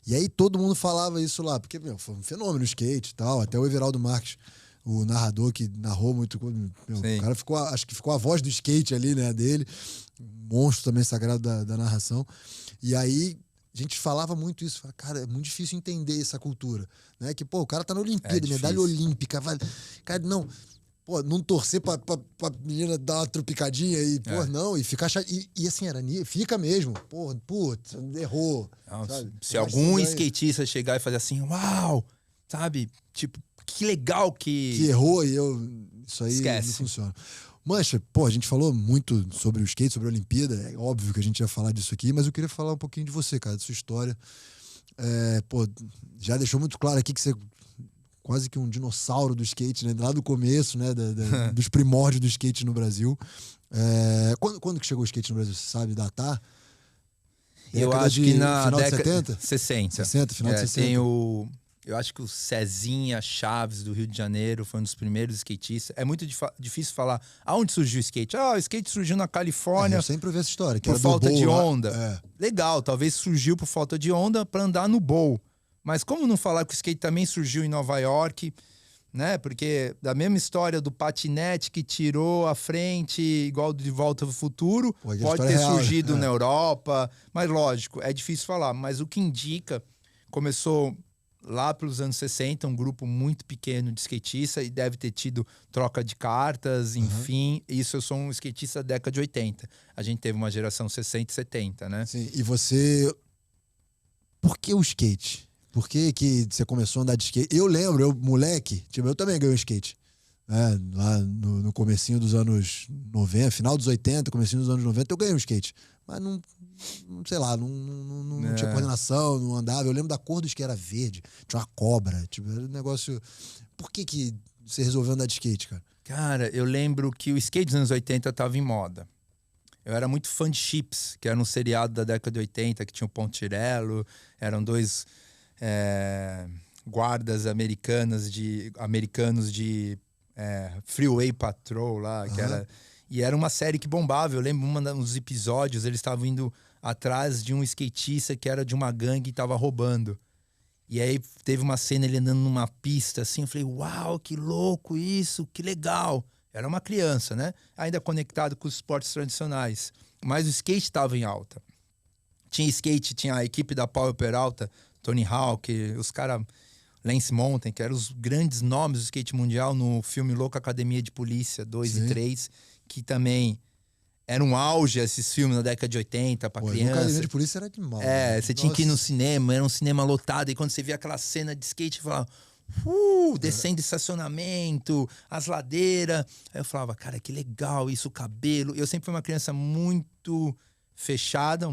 e aí todo mundo falava isso lá, porque, foi um fenômeno o skate e tal, até o Everaldo Marques, o narrador que narrou muito... o cara ficou... Acho que ficou a voz do skate ali, né, dele. Um monstro também sagrado da narração. E aí, a gente falava muito isso. Cara, é muito difícil entender essa cultura. Né? Que, o cara tá na Olimpíada, medalha olímpica. Cara, não... não torcer pra menina dar uma tropicadinha e, não, e ficar chato. E assim, fica mesmo. Putz, errou. Não, se algum skatista chegar e fazer assim, uau, sabe? Tipo, que legal que errou e isso aí esquece. Não funciona. Mancha, a gente falou muito sobre o skate, sobre a Olimpíada. É óbvio que a gente ia falar disso aqui, mas eu queria falar um pouquinho de você, cara, da sua história. Já deixou muito claro aqui que você quase que um dinossauro do skate, né? Lá do começo, né? Dos primórdios do skate no Brasil. Quando que chegou o skate no Brasil? Você sabe datar? Eu acho que na final década de 70? 60, final de 60. Tem eu acho que o Cezinha Chaves, do Rio de Janeiro, foi um dos primeiros skatistas. É muito difícil falar aonde surgiu o skate. O skate surgiu na Califórnia. Eu sempre ouvi essa história. Que por era falta de bowl, onda. Legal, talvez surgiu por falta de onda para andar no bowl. Mas como não falar que o skate também surgiu em Nova York, né? Porque da mesma história do patinete que tirou a frente, igual de Volta ao Futuro, pode ter surgido na Europa. Mas lógico, é difícil falar. Mas o que indica, começou lá pelos anos 60, um grupo muito pequeno de skatistas, e deve ter tido troca de cartas, enfim. Isso, eu sou um skatista da década de 80. A gente teve uma geração 60 e 70, né? Sim, e você... Por que o skate? Por que você começou a andar de skate? Eu lembro, moleque, eu também ganhei um skate. Né? Lá no comecinho dos anos 90, final dos 80, comecinho dos anos 90, eu ganhei um skate. Mas não sei lá, não tinha coordenação, não andava. Eu lembro da cor do skate, era verde, tinha uma cobra. Era um negócio... Por que você resolveu andar de skate, cara? Cara, eu lembro que o skate dos anos 80 tava em moda. Eu era muito fã de Chips, que era um seriado da década de 80, que tinha o Pontirello, eram dois guardas americanos de Freeway Patrol lá, que era... E era uma série que bombava. Eu lembro uns episódios, eles estavam indo atrás de um skatista que era de uma gangue e tava roubando. E aí teve uma cena ele andando numa pista assim, eu falei, uau, que louco isso, que legal. Era uma criança, né? Ainda conectado com os esportes tradicionais. Mas o skate estava em alta. Tinha skate, tinha a equipe da Powell Peralta, Tony Hawk, os caras... Lance Mountain, que eram os grandes nomes do skate mundial no filme Louca Academia de Polícia 2 e 3, que também era um auge esses filmes na década de 80 pra criança. Louca Academia de Polícia era animal. Você tinha que ir no cinema, era um cinema lotado, e quando você via aquela cena de skate, você falava, descendo estacionamento, as ladeiras. Aí eu falava, cara, que legal isso, o cabelo. Eu sempre fui uma criança muito fechada,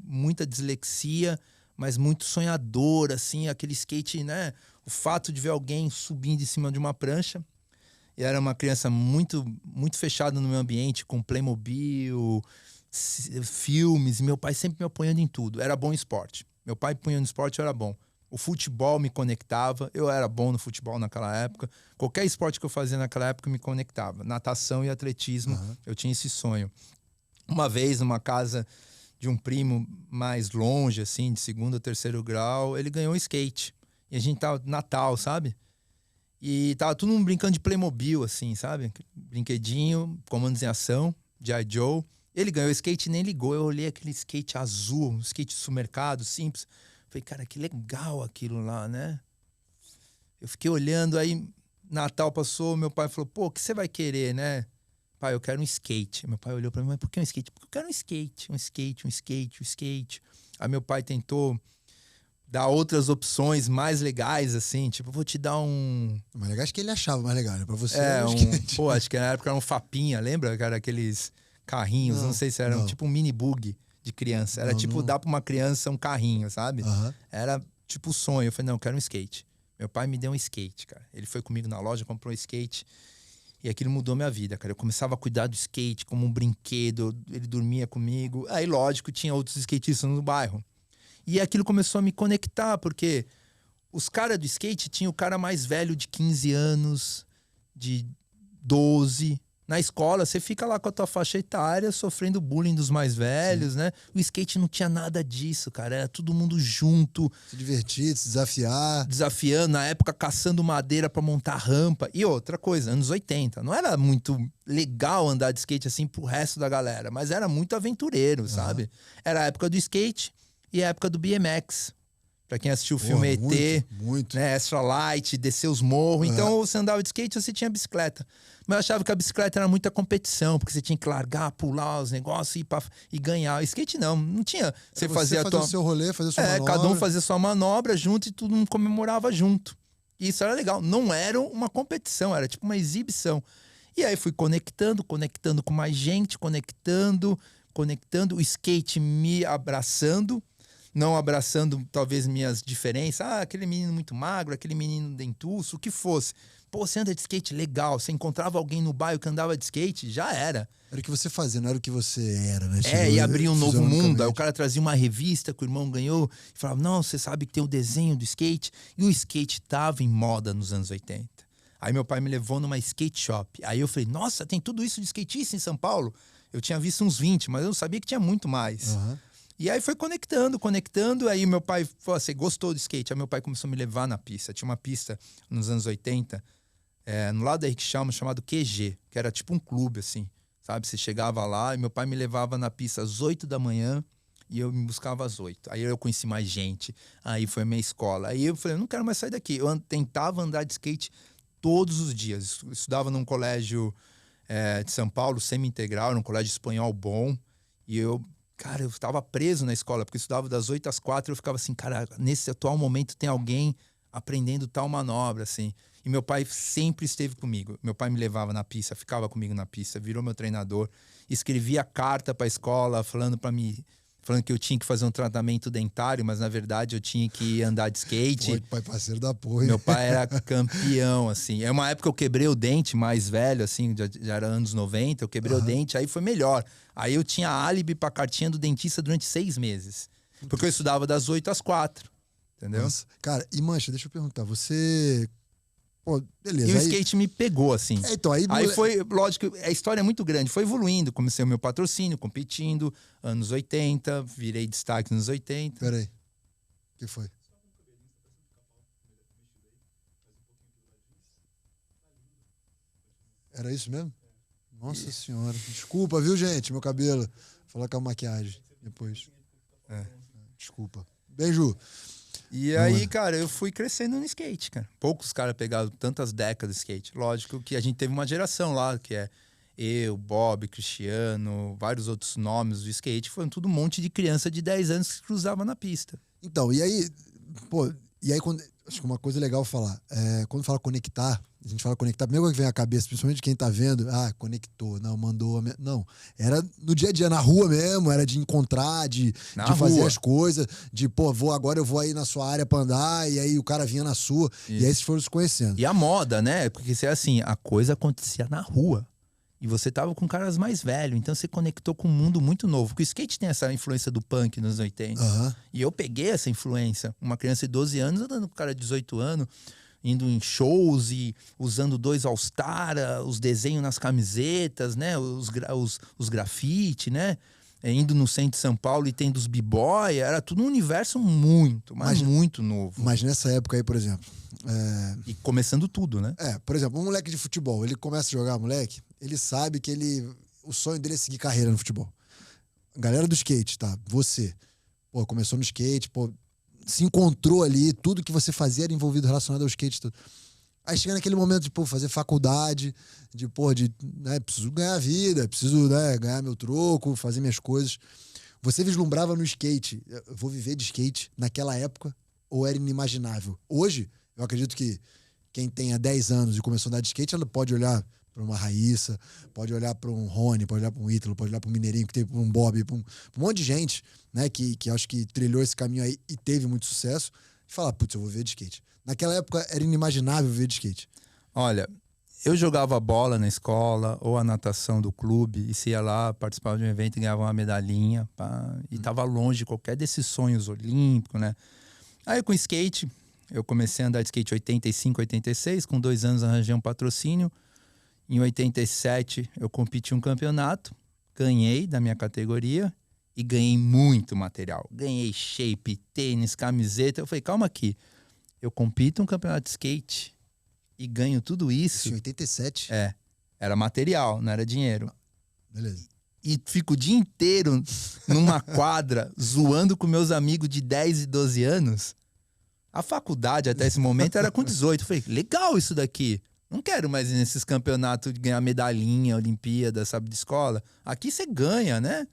muita dislexia, mas muito sonhadora, assim, aquele skate, né? O fato de ver alguém subindo em cima de uma prancha. E era uma criança muito, muito fechada no meu ambiente, com Playmobil, filmes. Meu pai sempre me apoiando em tudo. Era bom em esporte. Meu pai apoiando em esporte, eu era bom. O futebol me conectava. Eu era bom no futebol naquela época. Qualquer esporte que eu fazia naquela época me conectava. Natação e atletismo, eu tinha esse sonho. Uma vez, numa casa de um primo mais longe, assim, de 2º ou 3º grau, ele ganhou um skate. E a gente tava no Natal, sabe? E tava todo mundo brincando de Playmobil, assim, sabe? Brinquedinho, comandos em ação, G.I. Joe. Ele ganhou o skate e nem ligou. Eu olhei aquele skate azul, um skate de supermercado, simples. Falei, cara, que legal aquilo lá, né? Eu fiquei olhando, aí Natal passou, meu pai falou, o que você vai querer, né? Pai, eu quero um skate. Meu pai olhou pra mim, mas por que um skate? Porque eu quero um skate. Aí meu pai tentou dar outras opções mais legais, assim, tipo, vou te dar um... Mais legal, acho que ele achava mais legal, né? Pra você acho que na época era um Fapinha, lembra? Que era aqueles carrinhos, não sei se era tipo um mini bug de criança. Era dar pra uma criança um carrinho, sabe? Era tipo o sonho. Eu falei, não, eu quero um skate. Meu pai me deu um skate, cara. Ele foi comigo na loja, comprou um skate. E aquilo mudou minha vida, cara. Eu começava a cuidar do skate como um brinquedo, ele dormia comigo. Aí, lógico, tinha outros skatistas no bairro. E aquilo começou a me conectar, porque os caras do skate tinham o cara mais velho de 15 anos, de 12. Na escola, você fica lá com a tua faixa etária, sofrendo bullying dos mais velhos, né? O skate não tinha nada disso, cara. Era todo mundo junto. Se divertir, se desafiar. Desafiando, na época, caçando madeira pra montar rampa. E outra coisa, anos 80. Não era muito legal andar de skate assim pro resto da galera, mas era muito aventureiro, sabe? Era a época do skate e a época do BMX. Pra quem assistiu o filme ET, muito. né? Extra Light, descer os morros. Então, você andava de skate, você tinha bicicleta. Mas eu achava que a bicicleta era muita competição, porque você tinha que largar, pular os negócios e ganhar. O skate não tinha. Você fazia o seu rolê, fazer sua manobra. Cada um fazia sua manobra junto e todo mundo comemorava junto. E isso era legal. Não era uma competição, era tipo uma exibição. E aí fui conectando com mais gente, conectando, o skate me abraçando, não abraçando talvez minhas diferenças. Aquele menino muito magro, aquele menino dentuço, o que fosse. Pô, você anda de skate, legal. Você encontrava alguém no bairro que andava de skate, já era. Era o que você fazia, não era o que você era, né? E abria um novo mundo. Aí o cara trazia uma revista que o irmão ganhou e falava, não, você sabe que tem o desenho do skate. E o skate tava em moda nos anos 80. Aí meu pai me levou numa skate shop. Aí eu falei, nossa, tem tudo isso de skatista em São Paulo? Eu tinha visto uns 20, mas eu sabia que tinha muito mais. E aí foi conectando. Aí meu pai falou, você gostou do skate? Aí meu pai começou a me levar na pista. Tinha uma pista nos anos 80, no lado da Henrique Schalman, chamado QG, que era tipo um clube, assim, sabe? Você chegava lá e meu pai me levava na pista às 8 da manhã e eu me buscava às 8. Aí eu conheci mais gente, aí foi a minha escola. Aí eu falei, eu não quero mais sair daqui. Eu tentava andar de skate todos os dias. Eu estudava num colégio de São Paulo, semi-integral, num colégio espanhol bom, e eu estava preso na escola, porque eu estudava das 8 às 4, eu ficava assim, cara, nesse atual momento tem alguém aprendendo tal manobra, assim. E meu pai sempre esteve comigo. Meu pai me levava na pista, ficava comigo na pista, virou meu treinador, escrevia carta para a escola falando que eu tinha que fazer um tratamento dentário, mas na verdade eu tinha que andar de skate. Pô, pai parceiro da porra. Meu pai era campeão, assim. É uma época que eu quebrei o dente mais velho, assim, já era anos 90, eu quebrei o dente, aí foi melhor. Aí eu tinha álibi pra cartinha do dentista durante 6 meses. Porque eu estudava das 8 às 4, entendeu? Nossa. Cara, e Mancha, deixa eu perguntar, você... Pô, beleza. E o skate me pegou, assim. Então, aí foi, lógico, a história é muito grande. Foi evoluindo, comecei o meu patrocínio, competindo, anos 80, virei destaque nos 80. Peraí, o que foi? Era isso mesmo? Nossa senhora. Desculpa, viu, gente? Meu cabelo. Vou falar com a maquiagem depois. Desculpa. Beijo. E aí, cara, eu fui crescendo no skate, cara. Poucos caras pegaram tantas décadas de skate. Lógico que a gente teve uma geração lá, que é eu, Bob, Cristiano, vários outros nomes do skate. Foi tudo um monte de criança de 10 anos que se cruzava na pista. Então, e aí, quando, acho que uma coisa legal falar, quando fala conectar, a gente fala conectar, a primeira coisa que vem à cabeça, principalmente quem tá vendo, conectou, não, mandou, não, era no dia a dia, na rua mesmo, era de encontrar, de fazer as coisas, de, agora eu vou aí na sua área pra andar, e aí o cara vinha na sua, e aí vocês foram se conhecendo. E a moda, né, porque assim, a coisa acontecia na rua. E você tava com caras mais velhos, então você conectou com um mundo muito novo. Porque o skate tem essa influência do punk nos 80. E eu peguei essa influência. Uma criança de 12 anos andando com um cara de 18 anos, indo em shows e usando 2 All-Star, os desenhos nas camisetas, né? Os grafite, né? Indo no centro de São Paulo e tendo os b-boy. Era tudo um universo muito novo. Mas nessa época aí, por exemplo... E começando tudo, né? Por exemplo, um moleque de futebol, ele começa a jogar, moleque, ele sabe que o sonho dele é seguir carreira no futebol. Galera do skate, tá? Você, começou no skate, se encontrou ali, tudo que você fazia era envolvido relacionado ao skate. Tudo. Aí chega naquele momento de, fazer faculdade, preciso ganhar vida, preciso, ganhar meu troco, fazer minhas coisas. Você vislumbrava no skate, eu vou viver de skate naquela época, ou era inimaginável? Hoje, eu acredito que quem tenha 10 anos e começou a andar de skate, ela pode olhar para uma Raíssa, pode olhar para um Rony, pode olhar para um Ítalo, pode olhar para um Mineirinho, que teve para um Bob, para um monte de gente, né, que acho que trilhou esse caminho aí e teve muito sucesso, e falar, putz, eu vou viver de skate. Naquela época era inimaginável viver de skate. Olha, eu jogava bola na escola, ou a natação do clube, e se ia lá, participava de um evento e ganhava uma medalhinha, pá, e tava longe de qualquer desses sonhos olímpicos, né? Aí com skate, eu comecei a andar de skate em 85, 86, com 2 anos arranjei um patrocínio. Em 87 eu competi um campeonato, ganhei da minha categoria e ganhei muito material. Ganhei shape, tênis, camiseta. Eu falei, calma aqui, eu compito um campeonato de skate e ganho tudo isso. Em 87? Era material, não era dinheiro. Beleza. E fico o dia inteiro numa quadra zoando com meus amigos de 10 e 12 anos. A faculdade até esse momento era com 18. Eu falei, legal isso daqui. Não quero mais ir nesses campeonatos de ganhar medalhinha, Olimpíada, sabe, de escola. Aqui você ganha, né?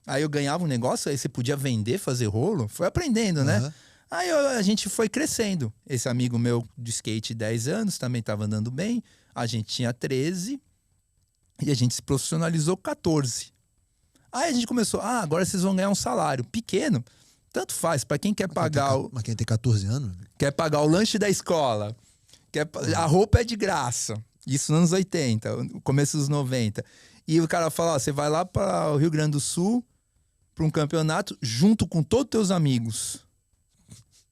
Aí eu ganhava um negócio, aí você podia vender, fazer rolo. Foi aprendendo, né? Aí a gente foi crescendo. Esse amigo meu de skate, 10 anos, também estava andando bem. A gente tinha 13 e a gente se profissionalizou 14. Aí a gente começou, agora vocês vão ganhar um salário pequeno. Tanto faz, para quem quer pagar... Mas quem tem 14 anos? Quer pagar o lanche da escola. A roupa é de graça. Isso nos anos 80, começo dos 90. E o cara fala, você vai lá para o Rio Grande do Sul para um campeonato junto com todos os teus amigos.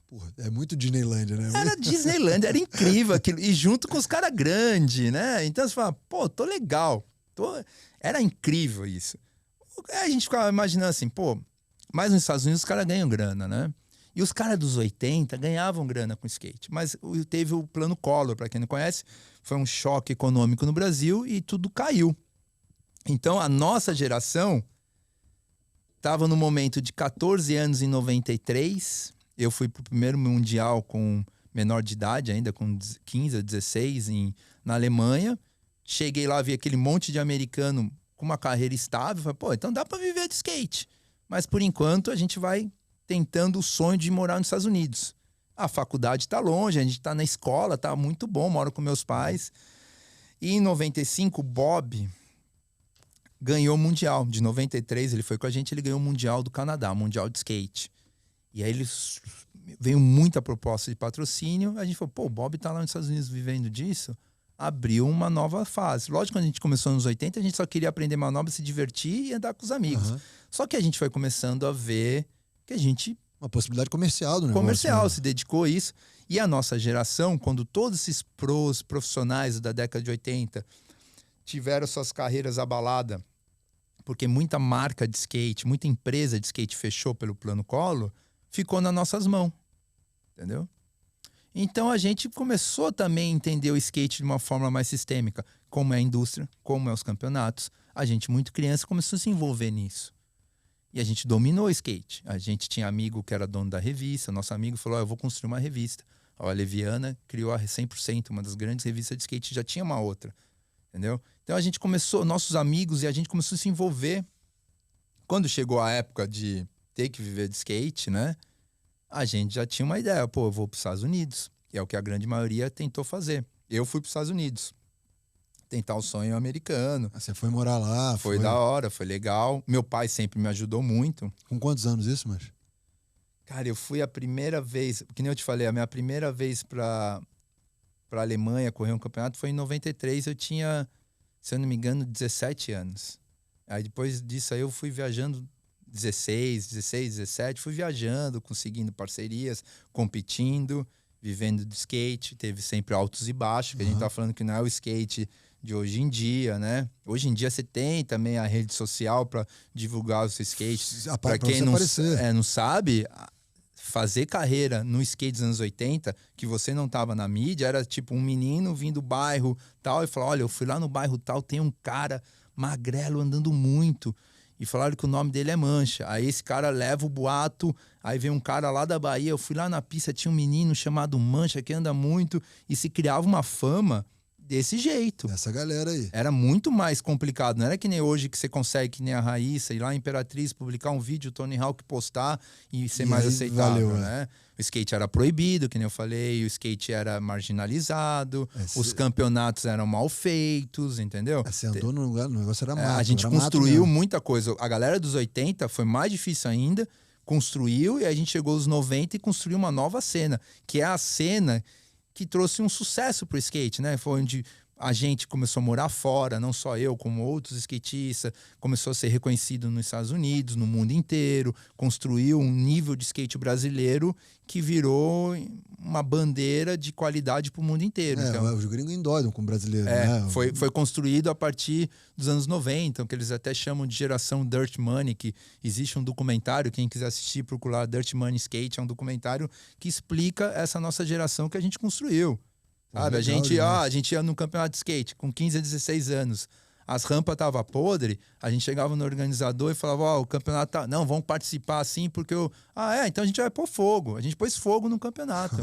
Porra, é muito Disneylândia, né? Era Disneylândia, era incrível aquilo. E junto com os caras grandes, né? Então você fala, pô, tô legal. Era incrível isso. Aí a gente ficava imaginando assim, pô, mas nos Estados Unidos os caras ganham grana, né? E os caras dos 80 ganhavam grana com skate. Mas teve o Plano Collor, para quem não conhece, foi um choque econômico no Brasil e tudo caiu. Então a nossa geração estava no momento de 14 anos em 93. Eu fui pro primeiro mundial com menor de idade ainda, com 15 ou 16 na Alemanha. Cheguei lá, vi aquele monte de americano com uma carreira estável. Falei, pô, então dá para viver de skate. Mas por enquanto a gente vai tentando o sonho de morar nos Estados Unidos. A faculdade está longe, a gente está na escola, tá muito bom, moro com meus pais. E em 95, o Bob ganhou o Mundial. De 93, ele foi com a gente, ele ganhou o Mundial do Canadá, o Mundial de Skate. E aí veio muita proposta de patrocínio. A gente falou, pô, o Bob tá lá nos Estados Unidos vivendo disso. Abriu uma nova fase. Lógico, quando a gente começou nos 80, a gente só queria aprender manobra, se divertir e andar com os amigos. Só que a gente foi começando a ver que a gente... Uma possibilidade comercial do negócio. Comercial, né? se dedicou a isso. E a nossa geração, quando todos esses profissionais da década de 80 tiveram suas carreiras abaladas, porque muita marca de skate, muita empresa de skate fechou pelo Plano Collor, ficou nas nossas mãos. Entendeu? Então a gente começou também a entender o skate de uma forma mais sistêmica. Como é a indústria, como é os campeonatos. A gente, muito criança, começou a se envolver nisso. E a gente dominou o skate. A gente tinha amigo que era dono da revista. Nosso amigo falou, eu vou construir uma revista. A Leviana criou a 100%, uma das grandes revistas de skate. Já tinha uma outra. Entendeu? Então a gente começou, nossos amigos, e a gente começou a se envolver. Quando chegou a época de ter que viver de skate, né? A gente já tinha uma ideia. Pô, eu vou para os Estados Unidos. E é o que a grande maioria tentou fazer. Eu fui para os Estados Unidos. Tentar o sonho americano. Você foi morar lá? Foi da hora, foi legal. Meu pai sempre me ajudou muito. Com quantos anos isso, mas? Cara, eu fui a primeira vez, que nem eu te falei, a minha primeira vez pra Alemanha correr um campeonato foi em 93. Eu tinha, se eu não me engano, 17 anos. Aí depois disso aí eu fui viajando 16, 17. Fui viajando, conseguindo parcerias, competindo, vivendo de skate. Teve sempre altos e baixos, que a gente tá falando que não é o skate de hoje em dia, né? Hoje em dia você tem também a rede social para divulgar o seu skate. Para quem não sabe, fazer carreira no skate dos anos 80, que você não tava na mídia, era tipo um menino vindo do bairro tal e falar, olha, eu fui lá no bairro tal, tem um cara magrelo andando muito. E falaram que o nome dele é Mancha. Aí esse cara leva o boato, aí vem um cara lá da Bahia, eu fui lá na pista, tinha um menino chamado Mancha que anda muito, e se criava uma fama desse jeito. Essa galera aí. Era muito mais complicado. Não era que nem hoje que você consegue, que nem a Raíssa, ir lá em Imperatriz, publicar um vídeo, o Tony Hawk postar e ser mais aceitável, né? O skate era proibido, que nem eu falei, o skate era marginalizado, os campeonatos eram mal feitos, entendeu? Você andou no lugar, o negócio era mato. A gente construiu muita coisa. A galera dos 80 foi mais difícil ainda, construiu, e a gente chegou aos 90 e construiu uma nova cena, que é a cena que trouxe um sucesso pro skate, né? Foi onde a gente começou a morar fora, não só eu, como outros skatistas, começou a ser reconhecido nos Estados Unidos, no mundo inteiro, construiu um nível de skate brasileiro que virou uma bandeira de qualidade para o mundo inteiro. Então, os gringos endoidam com o brasileiro, né? Foi construído a partir dos anos 90, que eles até chamam de geração Dirt Money, que existe um documentário, quem quiser assistir, procurar Dirt Money Skate, é um documentário que explica essa nossa geração que a gente construiu. Sabe? A gente ia no campeonato de skate com 15 a 16 anos. As rampas estavam podres, a gente chegava no organizador e falava, o campeonato tá... Não, vamos participar assim porque eu... então a gente vai pôr fogo. A gente pôs fogo no campeonato.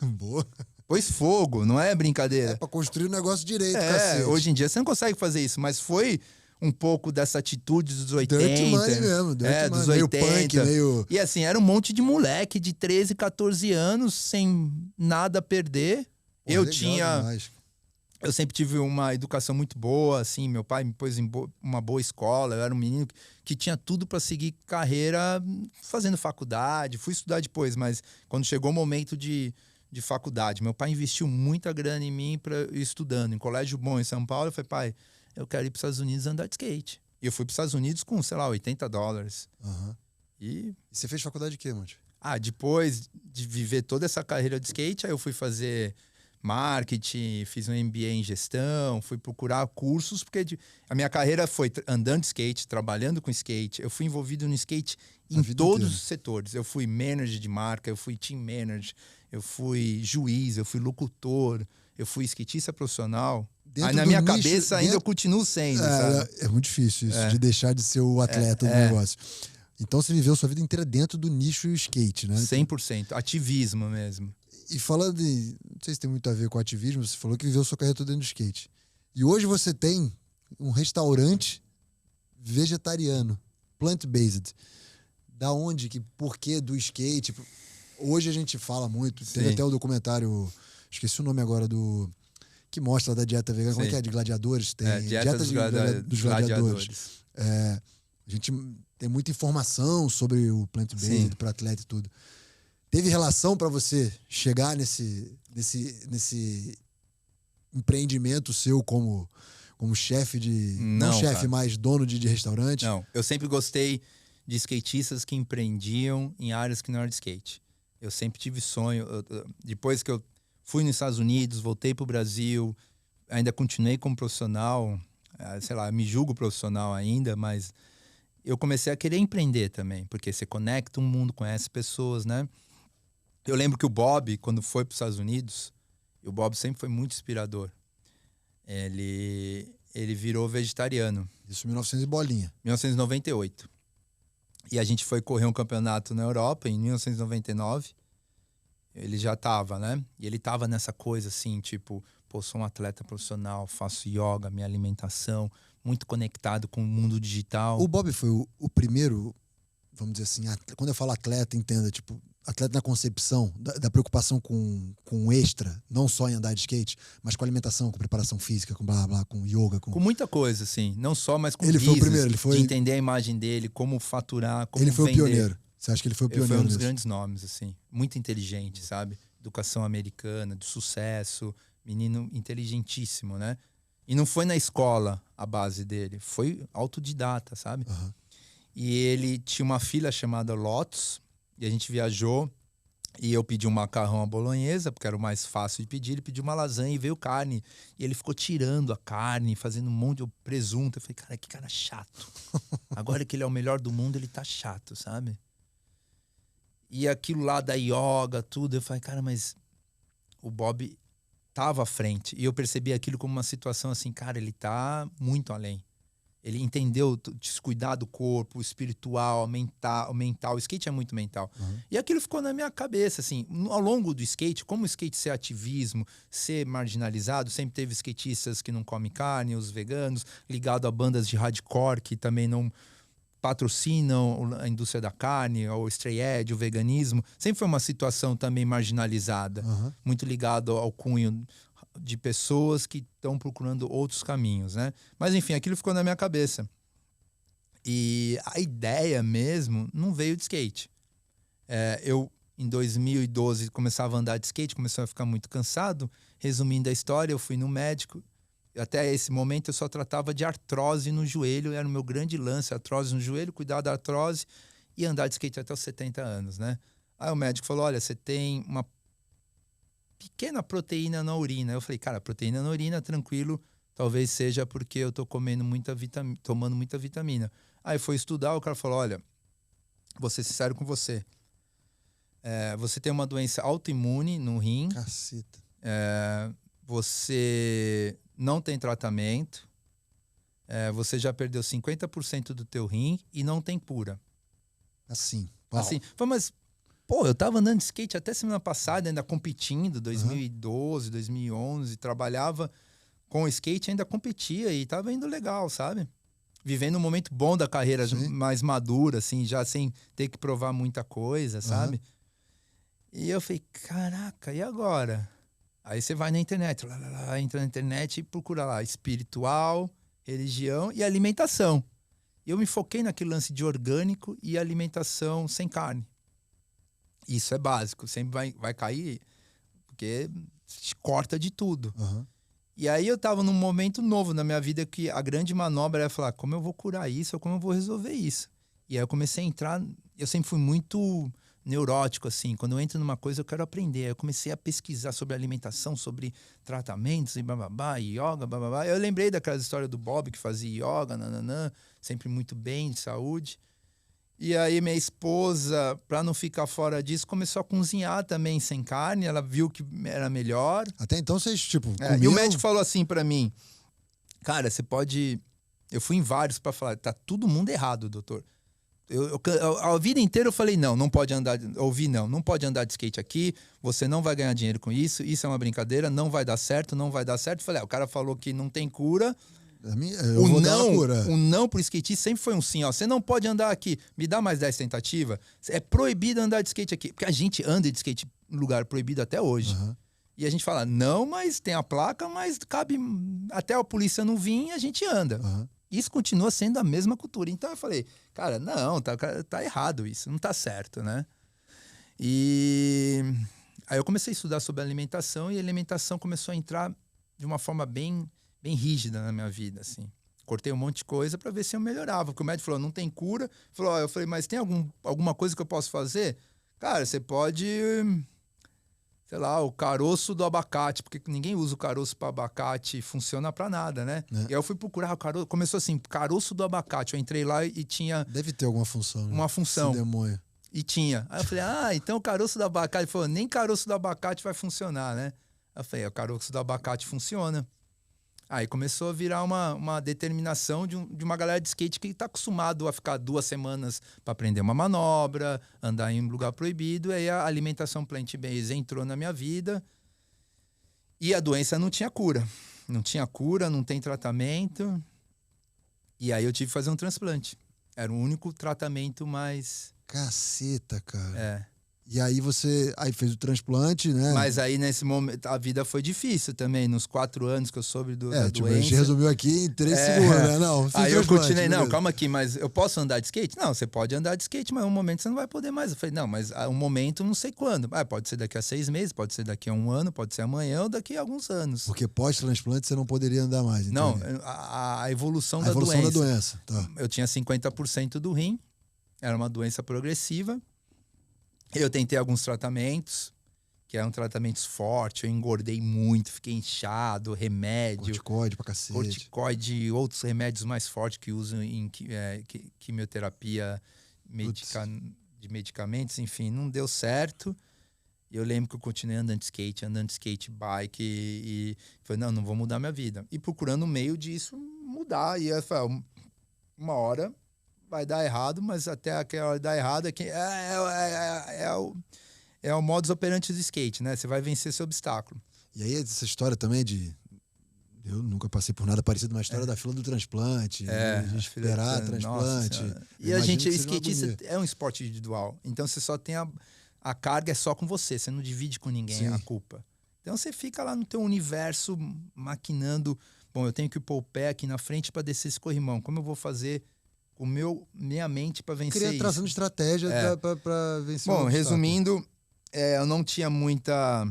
Boa. Pôs fogo, não é brincadeira. É pra construir o negócio direito, cacete. Hoje em dia você não consegue fazer isso, mas foi um pouco dessa atitude dos 80. Dirt Money mesmo, dos meio 80. punk, meio... E assim, era um monte de moleque de 13, 14 anos, sem nada a perder. Eu sempre tive uma educação muito boa, assim, meu pai me pôs em uma boa escola, eu era um menino que tinha tudo para seguir carreira fazendo faculdade, fui estudar depois, mas quando chegou o momento de faculdade, meu pai investiu muita grana em mim para ir estudando, em colégio bom em São Paulo, eu falei, pai, eu quero ir para os Estados Unidos andar de skate. E eu fui para os Estados Unidos com, sei lá, $80. Uhum. E você fez faculdade de quê, Monte? Depois de viver toda essa carreira de skate, aí eu fui fazer marketing, fiz um MBA em gestão, fui procurar cursos, porque a minha carreira foi andando de skate, trabalhando com skate. Eu fui envolvido no skate em todos os setores. Eu fui manager de marca, eu fui team manager, eu fui juiz, eu fui locutor, eu fui skatista profissional. Aí na minha cabeça ainda eu continuo sendo, sabe? É muito difícil isso, de deixar de ser o atleta do negócio. Então você viveu sua vida inteira dentro do nicho skate, né? 100%, ativismo mesmo. E falando de... Não sei se tem muito a ver com ativismo, você falou que viveu sua carreira toda dentro do skate. E hoje você tem um restaurante vegetariano, plant-based. Da onde, por que do skate? Hoje a gente fala muito, teve até o documentário, esqueci o nome agora que mostra da dieta vegana, como é que é? De gladiadores? Tem dieta dos gladiadores. A gente tem muita informação sobre o plant-based para atleta e tudo. Teve relação para você chegar nesse empreendimento seu como chefe de... Não chefe, mas dono de restaurante? Não, eu sempre gostei de skatistas que empreendiam em áreas que não eram de skate. Eu sempre tive sonho. Depois que eu fui nos Estados Unidos, voltei para o Brasil, ainda continuei como profissional, sei lá, me julgo profissional ainda, mas eu comecei a querer empreender também, porque você conecta um mundo, conhece pessoas, né? Eu lembro que o Bob, quando foi para os Estados Unidos, o Bob sempre foi muito inspirador. Ele virou vegetariano. Isso em 1900 e bolinha. 1998. E a gente foi correr um campeonato na Europa em 1999. Ele já tava, né? E ele tava nessa coisa assim, tipo, sou um atleta profissional, faço yoga, minha alimentação, muito conectado com o mundo digital. O Bob foi o primeiro, vamos dizer assim, quando eu falo atleta, entenda, tipo, atleta na concepção da preocupação com extra, não só em andar de skate, mas com alimentação, com preparação física, com blá blá, com yoga. Com muita coisa, assim. Não só, mas com ele business, foi o primeiro, ele foi... de entender a imagem dele, como faturar, como ele foi vender. O pioneiro. Você acha que ele foi o pioneiro? Ele foi um dos grandes nomes, assim. Muito inteligente, sabe? Educação americana, de sucesso, menino inteligentíssimo, né? E não foi na escola a base dele, foi autodidata, sabe? Uhum. E ele tinha uma filha chamada Lotus, e a gente viajou, e eu pedi um macarrão à bolonhesa, porque era o mais fácil de pedir, ele pediu uma lasanha e veio carne. E ele ficou tirando a carne, fazendo um monte de presunto. Eu falei, cara, que cara chato. Agora que ele é o melhor do mundo, ele tá chato, sabe? E aquilo lá da yoga, tudo, eu falei, cara, mas o Bob tava à frente. E eu percebi aquilo como uma situação assim, cara, ele tá muito além. Ele entendeu descuidar do corpo, espiritual, mental. O skate é muito mental. Uhum. E aquilo ficou na minha cabeça, assim. Ao longo do skate, como o skate ser ativismo, ser marginalizado, sempre teve skatistas que não comem carne, os veganos, ligado a bandas de hardcore que também não patrocinam a indústria da carne, o stray edge, o veganismo. Sempre foi uma situação também marginalizada, muito ligado ao cunho de pessoas que estão procurando outros caminhos, né? Mas, enfim, aquilo ficou na minha cabeça. E a ideia mesmo não veio de skate. Eu, em 2012, começava a andar de skate, começou a ficar muito cansado. Resumindo a história, eu fui no médico. Até esse momento eu só tratava de artrose no joelho, era o meu grande lance, artrose no joelho, cuidar da artrose e andar de skate até os 70 anos, né? Aí o médico falou, olha, você tem uma pequena proteína na urina. Eu falei, cara, proteína na urina, tranquilo, talvez seja porque eu tô tomando muita vitamina. Aí foi estudar, o cara falou, olha, vou ser sincero com você. Você tem uma doença autoimune no rim. Caceta. Você não tem tratamento. Você já perdeu 50% do teu rim e não tem cura. Assim. Assim, mas, pô, eu tava andando de skate até semana passada, ainda competindo, 2012, 2011, trabalhava com o skate, ainda competia e tava indo legal, sabe? Vivendo um momento bom da carreira, mais madura, assim, já sem ter que provar muita coisa, sabe? E eu falei, caraca, e agora? Aí você vai na internet, entra na internet e procura lá, espiritual, religião e alimentação. E eu me foquei naquele lance de orgânico e alimentação sem carne. Isso é básico, sempre vai cair, porque corta de tudo. E aí eu tava num momento novo na minha vida que a grande manobra era falar, como eu vou curar isso ou como eu vou resolver isso? E aí eu comecei a entrar, eu sempre fui muito neurótico, assim, quando eu entro numa coisa eu quero aprender. Aí eu comecei a pesquisar sobre alimentação, sobre tratamentos e bababá, yoga, bababá. Eu lembrei daquela história do Bob que fazia yoga, nananã, sempre muito bem, de saúde. E aí minha esposa, para não ficar fora disso, começou a cozinhar também sem carne. Ela viu que era melhor. Até então vocês, tipo, comiam... E o médico falou assim para mim, cara, você pode... Eu fui em vários para falar, tá todo mundo errado, doutor. A vida inteira eu falei, não pode andar... não pode andar de skate aqui, você não vai ganhar dinheiro com isso, isso é uma brincadeira, não vai dar certo. Eu falei, o cara falou que não tem cura... O não pro skatista sempre foi um sim, ó. Você não pode andar aqui, me dá mais 10 tentativas. É proibido andar de skate aqui. Porque a gente anda de skate em lugar proibido até hoje. E a gente fala, não, mas tem a placa, mas cabe até a polícia não vir e a gente anda. Isso continua sendo a mesma cultura. Então eu falei, cara, não, tá errado isso, não tá certo, né? E aí eu comecei a estudar sobre alimentação e a alimentação começou a entrar de uma forma bem rígida na minha vida, assim. Cortei um monte de coisa para ver se eu melhorava. Porque o médico falou, não tem cura. Eu falei, mas tem alguma coisa que eu posso fazer? Cara, você pode... Sei lá, o caroço do abacate. Porque ninguém usa o caroço para abacate. Funciona para nada, né? E aí eu fui procurar o caroço. Começou assim, caroço do abacate. Eu entrei lá e tinha... Deve ter alguma função, né? Uma função. Esse demônio. E tinha. Aí eu falei, então o caroço do abacate... Ele falou, nem caroço do abacate vai funcionar, né? Aí eu falei, o caroço do abacate funciona. Aí começou a virar uma determinação de uma galera de skate que está acostumado a ficar 2 semanas para aprender uma manobra, andar em um lugar proibido. Aí a alimentação plant-based entrou na minha vida e a doença não tinha cura. Não tinha cura, não tem tratamento. E aí eu tive que fazer um transplante. Era o único tratamento mais... Caceta, cara. É. E aí você fez o transplante, né? Mas aí, nesse momento, a vida foi difícil também. Nos 4 anos que eu soube da doença. A gente resumiu aqui em 3 segundos, né? Não, aí eu continuei, não, calma aqui, mas eu posso andar de skate? Não, você pode andar de skate, mas um momento você não vai poder mais. Eu falei, não, mas um momento não sei quando. Pode ser daqui a 6 meses, pode ser daqui a 1 ano, pode ser amanhã ou daqui a alguns anos. Porque pós-transplante você não poderia andar mais, então. Não, a evolução da doença. A evolução da doença, tá. Eu tinha 50% do rim, era uma doença progressiva. Eu tentei alguns tratamentos, que eram tratamentos fortes, eu engordei muito, fiquei inchado, remédio. Corticoide pra cacete. Corticoide, outros remédios mais fortes que usam em quimioterapia de medicamentos, enfim, não deu certo. Eu lembro que eu continuei andando de skate, bike, e falei, não vou mudar minha vida. E procurando um meio disso mudar. E eu falei, uma hora... vai dar errado, mas até aquela hora dar errado é o modus operandi do skate, né? Você vai vencer esse obstáculo. E aí essa história também eu nunca passei por nada parecido, uma história da fila do transplante, de esperar transplante. E a gente, skatista é um esporte individual, então você só tem a carga é só com você não divide com ninguém a culpa. Então você fica lá no teu universo maquinando, bom, eu tenho que pôr o pé aqui na frente para descer esse corrimão, como eu vou fazer com minha mente para vencer isso. Traçando estratégia para vencer. Bom, resumindo, eu não tinha muita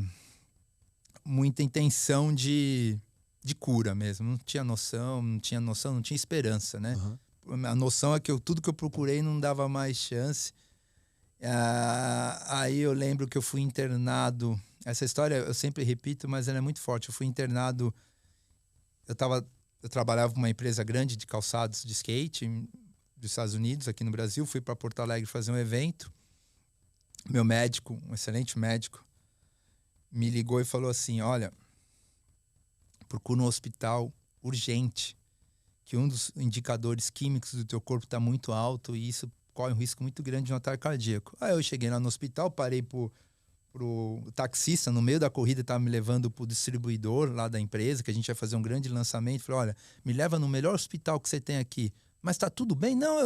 intenção de de cura mesmo. Não tinha noção, não tinha esperança, né? Uhum. A noção é que tudo que eu procurei não dava mais chance. Aí eu lembro que eu fui internado. Essa história eu sempre repito, mas ela é muito forte. Eu fui internado. Eu trabalhava com uma empresa grande de calçados de skate dos Estados Unidos, aqui no Brasil. Fui para Porto Alegre fazer um evento. Meu médico, um excelente médico, me ligou e falou assim: olha, procura um hospital urgente, que um dos indicadores químicos do teu corpo está muito alto e isso corre um risco muito grande de um ataque cardíaco. Aí eu cheguei lá no hospital, parei pro taxista, no meio da corrida estava me levando pro distribuidor lá da empresa, que a gente ia fazer um grande lançamento. Falei: olha, me leva no melhor hospital que você tem aqui. Mas tá tudo bem? Não,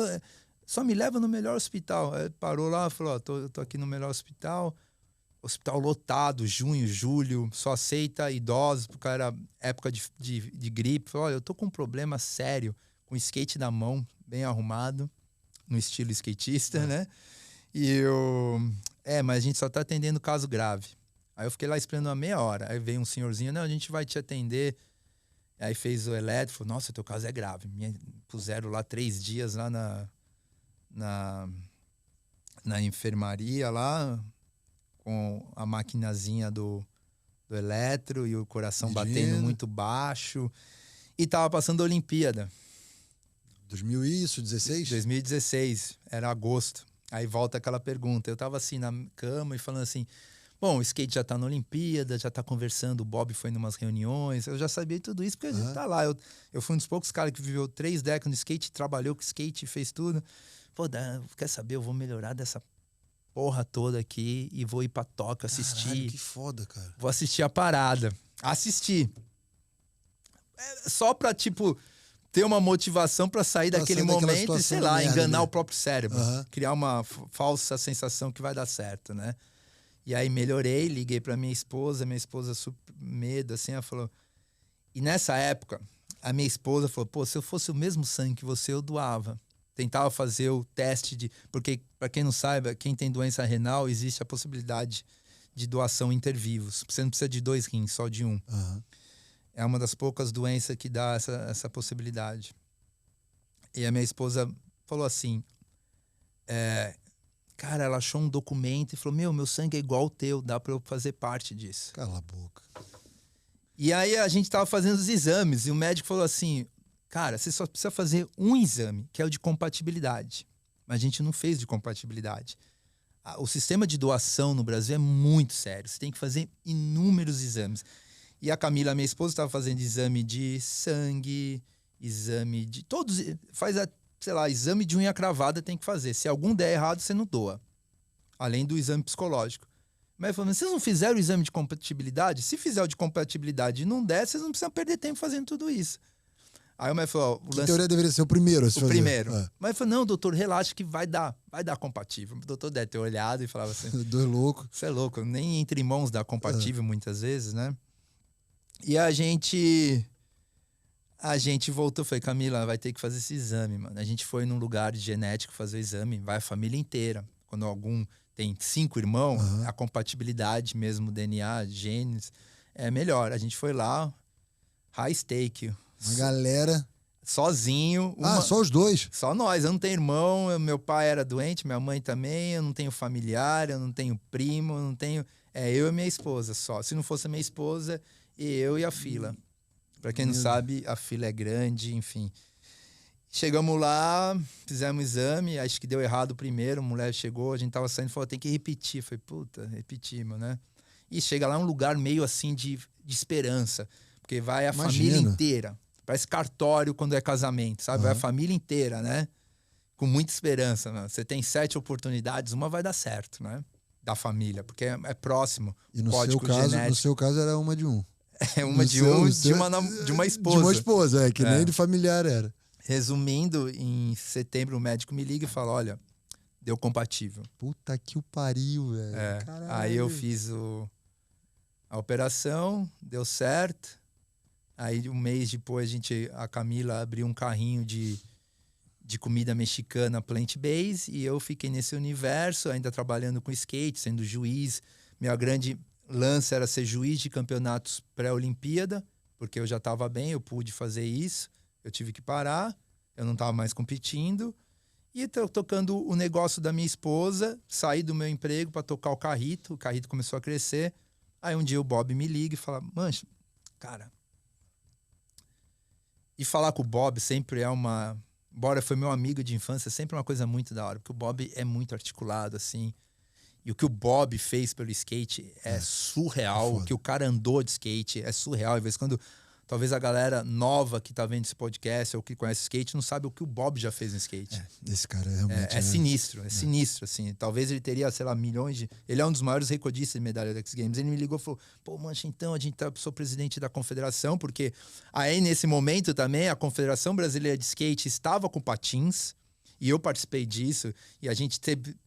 só me leva no melhor hospital. Aí parou lá, falou: ó, tô aqui no melhor hospital. Hospital lotado, junho, julho, só aceita idosos, porque era época de gripe. Falei: olha, eu tô com um problema sério, com skate na mão, bem arrumado, no estilo skatista, né? Mas a gente só tá atendendo caso grave. Aí eu fiquei lá esperando uma meia hora. Aí veio um senhorzinho: não, a gente vai te atender. Aí fez o elétrico, falou: nossa, teu caso é grave. Me puseram lá 3 dias lá na enfermaria lá, com a maquinazinha do eletro e o coração batendo muito baixo. E tava passando a Olimpíada. 2016, era agosto. Aí volta aquela pergunta. Eu tava assim na cama e falando assim: bom, o skate já tá na Olimpíada, já tá conversando, o Bob foi em umas reuniões. Eu já sabia tudo isso, porque a gente tá lá. Eu fui um dos poucos caras que viveu 3 décadas no skate, trabalhou com skate, fez tudo. Pô, quer saber? Eu vou melhorar dessa porra toda aqui e vou ir pra Tóquio assistir. Caralho, que foda, cara. Vou assistir a parada. Assistir. Só pra, tipo, ter uma motivação pra sair daquele momento e, sei lá, enganar o próprio cérebro. Criar uma falsa sensação que vai dar certo, né? E aí melhorei, liguei pra minha esposa super medo, assim, ela falou... E nessa época, a minha esposa falou: pô, se eu fosse o mesmo sangue que você, eu doava. Tentava fazer o teste de... Porque, para quem não saiba, quem tem doença renal, existe a possibilidade de doação intervivos. Você não precisa de 2 rins, só de 1. É uma das poucas doenças que dá essa possibilidade. E a minha esposa falou assim... Cara, ela achou um documento e falou: meu sangue é igual ao teu, dá para eu fazer parte disso. Cala a boca. E aí a gente tava fazendo os exames e o médico falou assim: cara, você só precisa fazer um exame, que é o de compatibilidade. Mas a gente não fez de compatibilidade. O sistema de doação no Brasil é muito sério. Você tem que fazer inúmeros exames. E a Camila, minha esposa, estava fazendo exame de sangue, exame de... Todos... sei lá, exame de unha cravada tem que fazer. Se algum der errado, você não doa. Além do exame psicológico. Mas falando: vocês não fizeram o exame de compatibilidade? Se fizer o de compatibilidade e não der, vocês não precisam perder tempo fazendo tudo isso. Aí o médico falou: em teoria deveria ser o primeiro a se fazer. Primeiro. Mas ele falou: não, doutor, relaxa que vai dar compatível. O doutor deve ter olhado e falava assim: dois loucos. Você é louco, nem entre irmãos dá compatível muitas vezes, né? E a gente voltou, falei: Camila, vai ter que fazer esse exame, mano. A gente foi num lugar de genético fazer o exame, vai a família inteira. Quando algum tem 5 irmãos, a compatibilidade mesmo, DNA, genes, é melhor. A gente foi lá, high stake. Uma galera... Sozinho. Só os dois? Só nós. Eu não tenho irmão, meu pai era doente, minha mãe também, eu não tenho familiar, eu não tenho primo, eu não tenho... eu e minha esposa só. Se não fosse a minha esposa, eu e a fila. Pra quem não sabe, a fila é grande, enfim. Chegamos lá, fizemos o exame, acho que deu errado o primeiro, a mulher chegou, a gente tava saindo e falou: tem que repetir. Falei: puta, repetimos, né? E chega lá um lugar meio assim de esperança, porque vai a família inteira. Parece cartório quando é casamento, sabe? Vai a família inteira, né? Com muita esperança, né? Você tem 7 oportunidades, uma vai dar certo, né? Da família, porque é próximo. E no seu caso era uma de um. Uma de uma esposa. De uma esposa, que nem de familiar era. Resumindo, em setembro o médico me liga e fala: olha, deu compatível. Puta que o pariu, velho. Aí eu fiz a operação, deu certo. Aí um mês depois a Camila abriu um carrinho de comida mexicana plant-based e eu fiquei nesse universo, ainda trabalhando com skate, sendo juiz. Minha grande lance era ser juiz de campeonatos pré-Olimpíada, porque eu já estava bem, eu pude fazer isso, eu tive que parar, eu não estava mais competindo, e tocando o negócio da minha esposa, saí do meu emprego para tocar o carrito começou a crescer, aí um dia o Bob me liga e fala, Mancha, cara... E falar com o Bob sempre é uma... Embora foi meu amigo de infância, sempre é uma coisa muito da hora, porque o Bob é muito articulado, assim. E o que o Bob fez pelo skate é surreal. O que o cara andou de skate é surreal. Às vezes, quando talvez a galera nova que tá vendo esse podcast ou que conhece skate não sabe o que o Bob já fez no skate. Esse cara realmente... É sinistro, sinistro, assim. Talvez ele teria, sei lá, milhões de... Ele é um dos maiores recordistas de medalha da X Games. Ele me ligou e falou, pô, Mancha, então a gente sou presidente da confederação, porque aí nesse momento também a Confederação Brasileira de Skate estava com patins, e eu participei disso, e a gente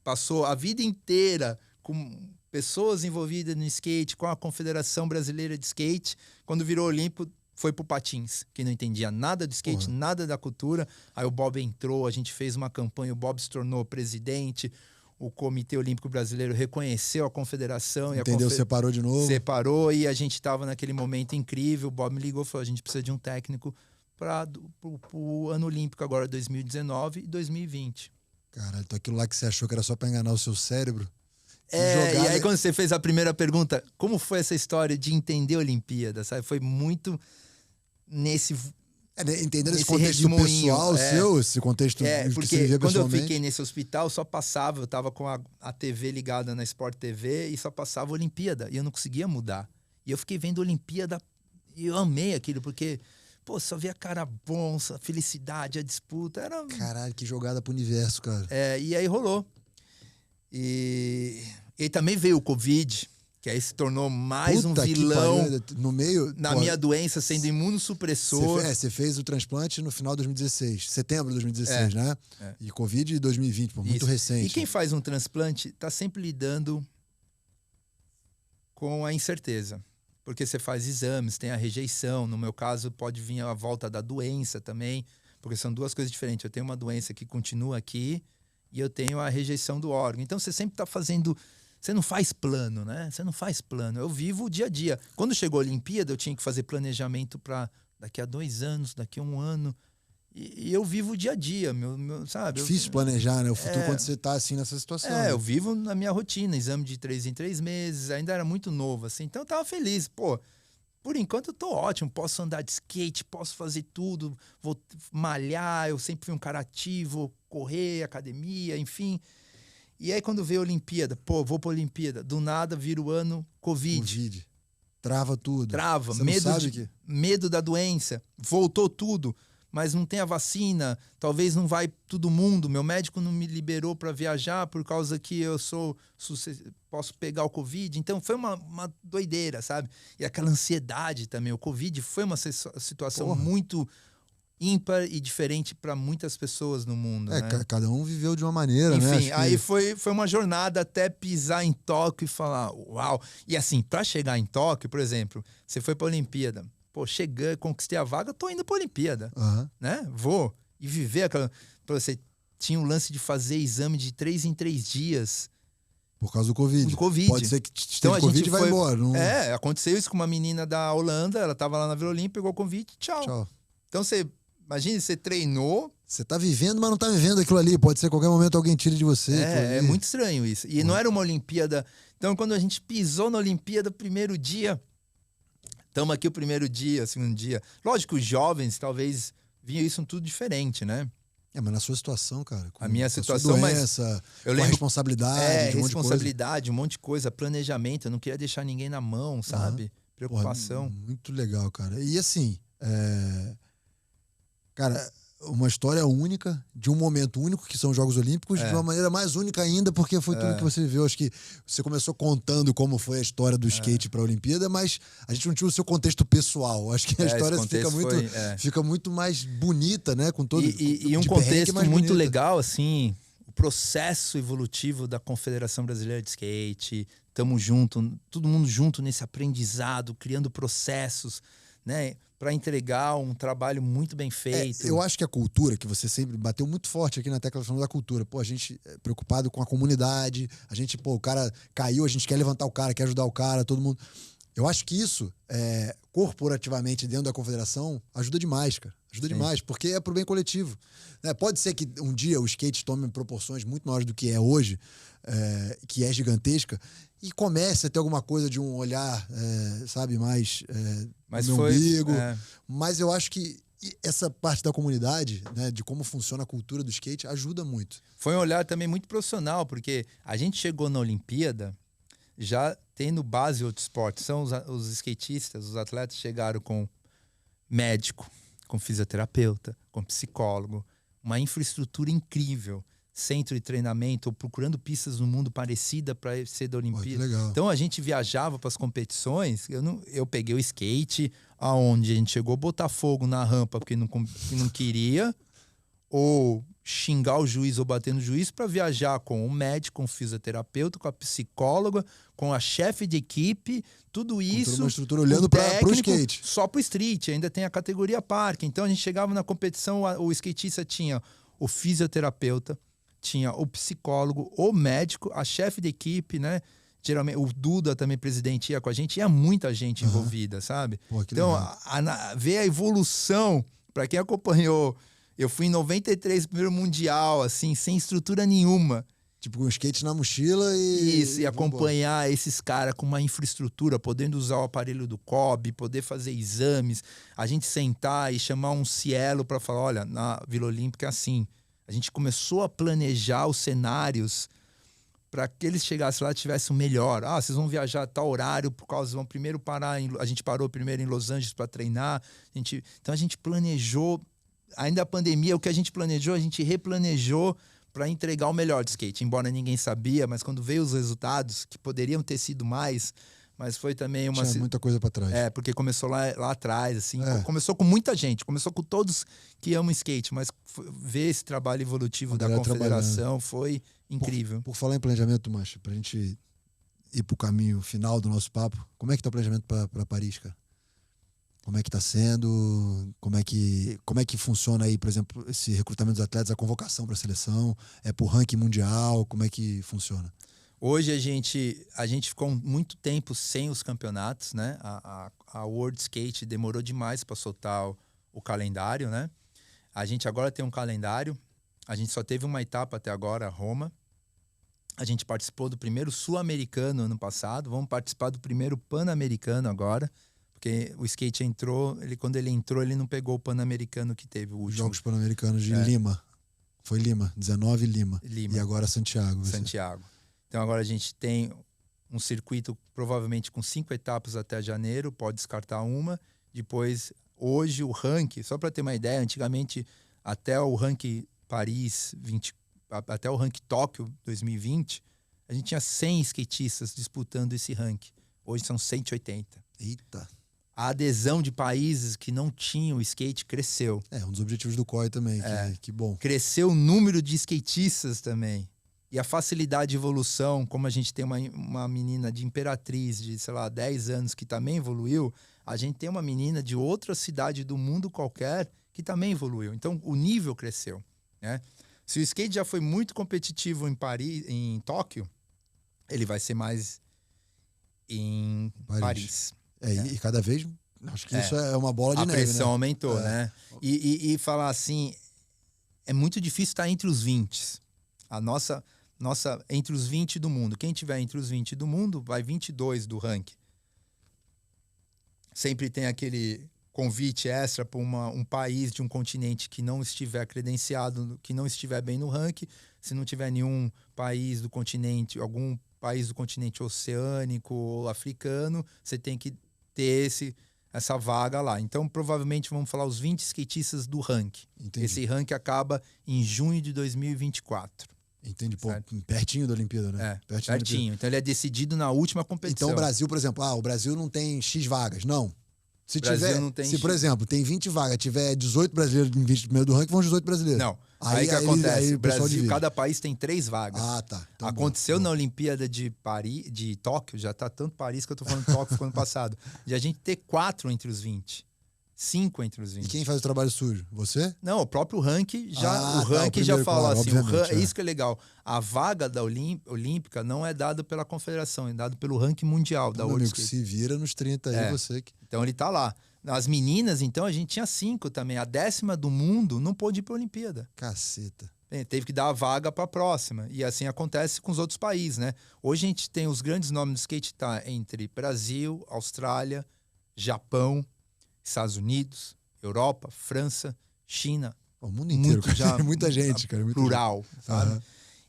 passou a vida inteira com pessoas envolvidas no skate, com a Confederação Brasileira de Skate. Quando virou olímpico, foi pro patins, que não entendia nada de skate, nada da cultura. Aí o Bob entrou, a gente fez uma campanha, o Bob se tornou presidente, o Comitê Olímpico Brasileiro reconheceu a confederação. Entendeu, separou de novo. Separou, e a gente estava naquele momento incrível. O Bob me ligou e falou, a gente precisa de um técnico para o ano olímpico agora, 2019 e 2020. Caralho, então aquilo lá que você achou que era só para enganar o seu cérebro... E aí quando você fez a primeira pergunta, como foi essa história de entender a Olimpíada, sabe? Foi muito nesse... entendendo esse contexto pessoal seu, esse contexto porque que você vivia quando eu pessoalmente. fiquei nesse hospital, só passava, eu tava com a TV ligada na Sport TV e só passava a Olimpíada, e eu não conseguia mudar. E eu fiquei vendo a Olimpíada e eu amei aquilo, porque... Pô, só via cara bom, a felicidade, a disputa. Era... Caralho, que jogada pro universo, cara. E aí rolou. E também veio o Covid, que aí se tornou mais um vilão no meio, na minha doença, sendo imunossupressor. Você fez o transplante no final de 2016, setembro de 2016, né? E Covid de 2020, pô, muito recente. E quem faz um transplante tá sempre lidando com a incerteza. Porque você faz exames, tem a rejeição. No meu caso, pode vir a volta da doença também, porque são duas coisas diferentes. Eu tenho uma doença que continua aqui e eu tenho a rejeição do órgão. Então, você sempre está fazendo... Você não faz plano, né? Você não faz plano. Eu vivo o dia a dia. Quando chegou a Olimpíada, eu tinha que fazer planejamento para daqui a 2 anos, daqui a 1 ano. E eu vivo o dia a dia, sabe? Difícil planejar, né? O futuro quando você tá assim nessa situação. Né? Eu vivo na minha rotina, exame de 3 em 3 meses, ainda era muito novo, assim. Então eu tava feliz. Pô, por enquanto eu tô ótimo, posso andar de skate, posso fazer tudo, vou malhar, eu sempre fui um cara ativo, correr, academia, enfim. E aí quando veio a Olimpíada, pô, vou pra Olimpíada, do nada vira o ano Covid. Trava tudo. Trava, medo da doença, voltou tudo. Mas não tem a vacina, talvez não vai todo mundo. Meu médico não me liberou para viajar por causa que eu posso pegar o Covid. Então foi uma doideira, sabe? E aquela ansiedade também. O Covid foi uma situação muito ímpar e diferente para muitas pessoas no mundo. Né? Cada um viveu de uma maneira, enfim, né? Enfim, aí foi uma jornada até pisar em Tóquio e falar, uau. E assim, para chegar em Tóquio, por exemplo, você foi para a Olimpíada. Pô, cheguei, conquistei a vaga, tô indo pra Olimpíada, né? Vou. E viver aquela... Você tinha o lance de fazer exame de 3 em 3 dias. Por causa do Covid. Pode ser que teve Covid e vai embora. Não... aconteceu isso com uma menina da Holanda, ela tava lá na Vila Olímpica, pegou Covid, tchau. Então você, imagina, você treinou... Você tá vivendo, mas não tá vivendo aquilo ali. Pode ser a qualquer momento alguém tire de você. É muito estranho isso. E não era uma Olimpíada... Então quando a gente pisou na Olimpíada, primeiro dia... Estamos aqui o primeiro dia, segundo dia. Lógico, os jovens talvez viam isso tudo diferente, né? Mas na sua situação, cara. A minha situação, doença, eu lembro, com a responsabilidade, responsabilidade, um monte de coisa, planejamento. Eu não queria deixar ninguém na mão, sabe? Preocupação. Muito legal, cara. E assim, cara, uma história única, de um momento único, que são os Jogos Olímpicos, de uma maneira mais única ainda, porque foi tudo que você viveu. Acho que você começou contando como foi a história do skate para a Olimpíada, mas a gente não tinha o seu contexto pessoal. Acho que a história fica muito mais bonita, né? Com todo e um contexto muito legal, assim, o processo evolutivo da Confederação Brasileira de Skate. Estamos juntos, todo mundo junto nesse aprendizado, criando processos, né? Para entregar um trabalho muito bem feito. Eu acho que a cultura, que você sempre bateu muito forte aqui na tecla falando da cultura. Pô, a gente é preocupado com a comunidade, a gente, o cara caiu, a gente quer levantar o cara, quer ajudar o cara, todo mundo. Eu acho que isso, corporativamente, dentro da confederação, ajuda demais, cara. Ajuda demais, porque é pro bem coletivo. Né? Pode ser que um dia o skate tome proporções muito maiores do que é hoje, que é gigantesca, e comece a ter alguma coisa de um olhar, sabe, mais no umbigo. Mas eu acho que essa parte da comunidade, né, de como funciona a cultura do skate, ajuda muito. Foi um olhar também muito profissional, porque a gente chegou na Olimpíada já tendo base em outros esportes. São os skatistas, os atletas chegaram com médico, com fisioterapeuta, com psicólogo, uma infraestrutura incrível, centro de treinamento, procurando pistas no mundo parecida para ser da Olimpíada. Então a gente viajava para as competições, eu peguei o skate, aonde a gente chegou a botar fogo na rampa porque não queria, ou xingar o juiz ou bater no juiz, para viajar com o médico, com o fisioterapeuta, com a psicóloga, com a chefe de equipe, tudo isso. Com toda uma estrutura olhando para o skate. Só para o street, ainda tem a categoria parque. Então a gente chegava na competição, o skatista tinha o fisioterapeuta, tinha o psicólogo, o médico, a chefe de equipe, né? Geralmente o Duda também, presidente, ia com a gente, ia muita gente envolvida, sabe? Pô, então, ver a evolução, para quem acompanhou. Eu fui em 93, primeiro mundial, assim, sem estrutura nenhuma. Tipo, com skate na mochila e... Isso, e acompanhar esses caras com uma infraestrutura, podendo usar o aparelho do COB, poder fazer exames, a gente sentar e chamar um Cielo para falar, olha, na Vila Olímpica é assim. A gente começou a planejar os cenários para que eles chegassem lá e tivessem o melhor. Ah, vocês vão viajar a tal horário, por causa vão primeiro parar... A gente parou primeiro em Los Angeles para treinar. Então a gente planejou... Ainda a pandemia, o que a gente planejou, a gente replanejou para entregar o melhor de skate. Embora ninguém sabia, mas quando veio os resultados, que poderiam ter sido mais, mas foi também uma... Tinha muita coisa para trás. Porque começou lá atrás, assim. Começou com muita gente, começou com todos que amam skate, mas ver esse trabalho evolutivo da confederação foi incrível. Por falar em planejamento, Mancha, pra gente ir pro caminho final do nosso papo, como é que tá o planejamento para Paris, cara? Como é que está sendo? Como é que funciona aí, por exemplo, esse recrutamento dos atletas, a convocação para a seleção? É por ranking mundial? Como é que funciona? Hoje a gente ficou muito tempo sem os campeonatos, né? A World Skate demorou demais para soltar o calendário, né? A gente agora tem um calendário. A gente só teve uma etapa até agora, Roma. A gente participou do primeiro sul-americano ano passado. Vamos participar do primeiro pan-americano agora. Porque o skate entrou, quando ele entrou, ele não pegou o Pan-Americano que teve o último. Jogos Pan-Americanos de Lima. Foi Lima, 19 Lima. E agora Santiago. Santiago. Então agora a gente tem um circuito provavelmente com 5 etapas até janeiro, pode descartar uma. Depois, hoje o ranking, só para ter uma ideia, antigamente até o ranking Paris, até o ranking Tóquio 2020, a gente tinha 100 skatistas disputando esse ranking. Hoje são 180. Eita! A adesão de países que não tinham skate cresceu. Um dos objetivos do COI também, que bom. Cresceu o número de skatistas também. E a facilidade de evolução, como a gente tem uma menina de Imperatriz de, 10 anos que também evoluiu, a gente tem uma menina de outra cidade do mundo qualquer que também evoluiu. Então, o nível cresceu, né? Se o skate já foi muito competitivo em Tóquio, ele vai ser mais em Paris. E cada vez, acho que isso é uma bola de neve, né? A pressão aumentou, né? E falar assim, é muito difícil estar entre os 20. A nossa entre os 20 do mundo. Quem tiver entre os 20 do mundo, vai 22 do ranking. Sempre tem aquele convite extra para um país de um continente que não estiver credenciado, que não estiver bem no ranking. Se não tiver nenhum país do continente, algum país do continente oceânico ou africano, você tem que ter essa vaga lá. Então, provavelmente, vamos falar os 20 skatistas do ranking. Entendi. Esse ranking acaba em junho de 2024. Entendi, pertinho da Olimpíada, né? Pertinho. Então, ele é decidido na última competição. Então, o Brasil, por exemplo, o Brasil não tem X vagas. Não. Se, por X. exemplo, tem 20 vagas, tiver 18 brasileiros em 20 primeiro do ranking, vão 18 brasileiros. Não. Aí que acontece? O Brasil, cada país tem 3 vagas. Tá. Então, aconteceu na Olimpíada de Tóquio, já tá tanto Paris que eu tô falando Tóquio, foi ano passado, de a gente ter 4 entre os 20. 5 entre os 20. E quem faz o trabalho sujo? Você? Não, o próprio ranking já, o ranking já primeiro, fala claro, assim, obviamente, é isso que é legal. A vaga da olímpica não é dada pela confederação, é dada pelo ranking mundial da Meu World amigo, Skate. se vira nos 30 aí, você que... Então ele tá lá. As meninas, então, a gente tinha 5 também. A 10ª do mundo não pôde ir para a Olimpíada. Caceta. Teve que dar a vaga para a próxima. E assim acontece com os outros países, né? Hoje a gente tem os grandes nomes do skate, tá entre Brasil, Austrália, Japão, Estados Unidos, Europa, França, China. O mundo inteiro, cara. Já, muita gente, cara. Muita plural, gente. sabe? Uhum.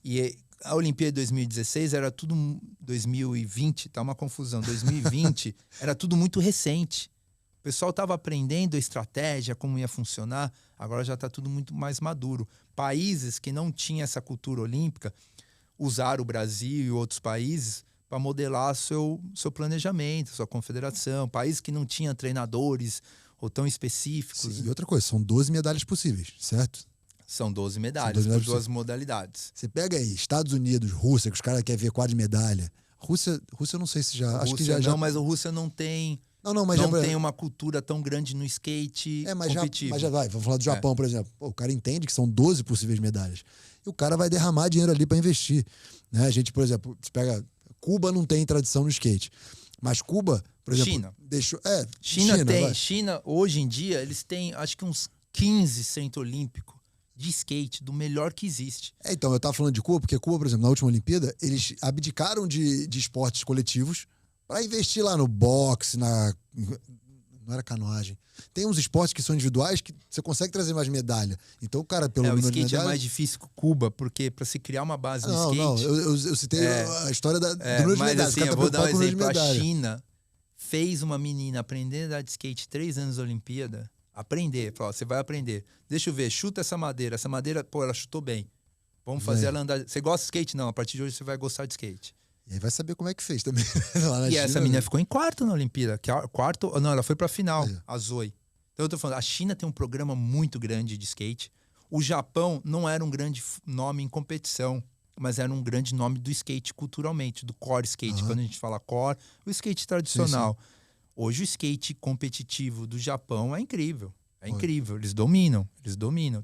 E a Olimpíada de 2016 era tudo... 2020, tá uma confusão. 2020 era tudo muito recente. O pessoal estava aprendendo a estratégia, como ia funcionar. Agora já está tudo muito mais maduro. Países que não tinham essa cultura olímpica usaram o Brasil e outros países para modelar seu planejamento, sua confederação. Países que não tinham treinadores ou tão específicos. Sim, e outra coisa, são 12 medalhas possíveis, certo? São 12 medalhas, por 2 modalidades. Você pega aí, Estados Unidos, Rússia, que os caras querem ver quadro de medalha. Rússia eu não sei se já... Rússia, acho que já... Não, mas a Rússia não tem... Mas não já... tem uma cultura tão grande no skate competitivo. Mas já vai. Vamos falar do Japão, por exemplo. Pô, o cara entende que são 12 possíveis medalhas. E o cara vai derramar dinheiro ali para investir. Né? A gente, por exemplo, você pega... Cuba não tem tradição no skate. Mas Cuba, por exemplo... China. China tem. China, hoje em dia, eles têm acho que uns 15 centro olímpico de skate, do melhor que existe. Então, eu tava falando de Cuba, porque Cuba, por exemplo, na última Olimpíada, eles abdicaram de esportes coletivos para investir lá no boxe, não era canoagem. Tem uns esportes que são individuais que você consegue trazer mais medalha. Então, o cara, pelo número de medalhas... O skate é mais difícil que Cuba, porque para se criar uma base no skate... Não, eu citei a história do número de medalhas. Assim, eu vou dar um exemplo. A China fez uma menina aprender a andar de skate 3 anos da Olimpíada. Aprender. Falou, você vai aprender. Deixa eu ver, chuta essa madeira. Essa madeira, pô, ela chutou bem. Vamos fazer ela andar... Você gosta de skate? Não, a partir de hoje você vai gostar de skate. E aí vai saber como é que fez também. Lá na e China, essa menina ficou em quarto na Olimpíada. Não, ela foi pra final, a Zoe. Então eu tô falando, a China tem um programa muito grande de skate. O Japão não era um grande nome em competição, mas era um grande nome do skate culturalmente, do core skate. Quando a gente fala core, o skate tradicional. Sim. Hoje o skate competitivo do Japão é incrível. É incrível, eles dominam.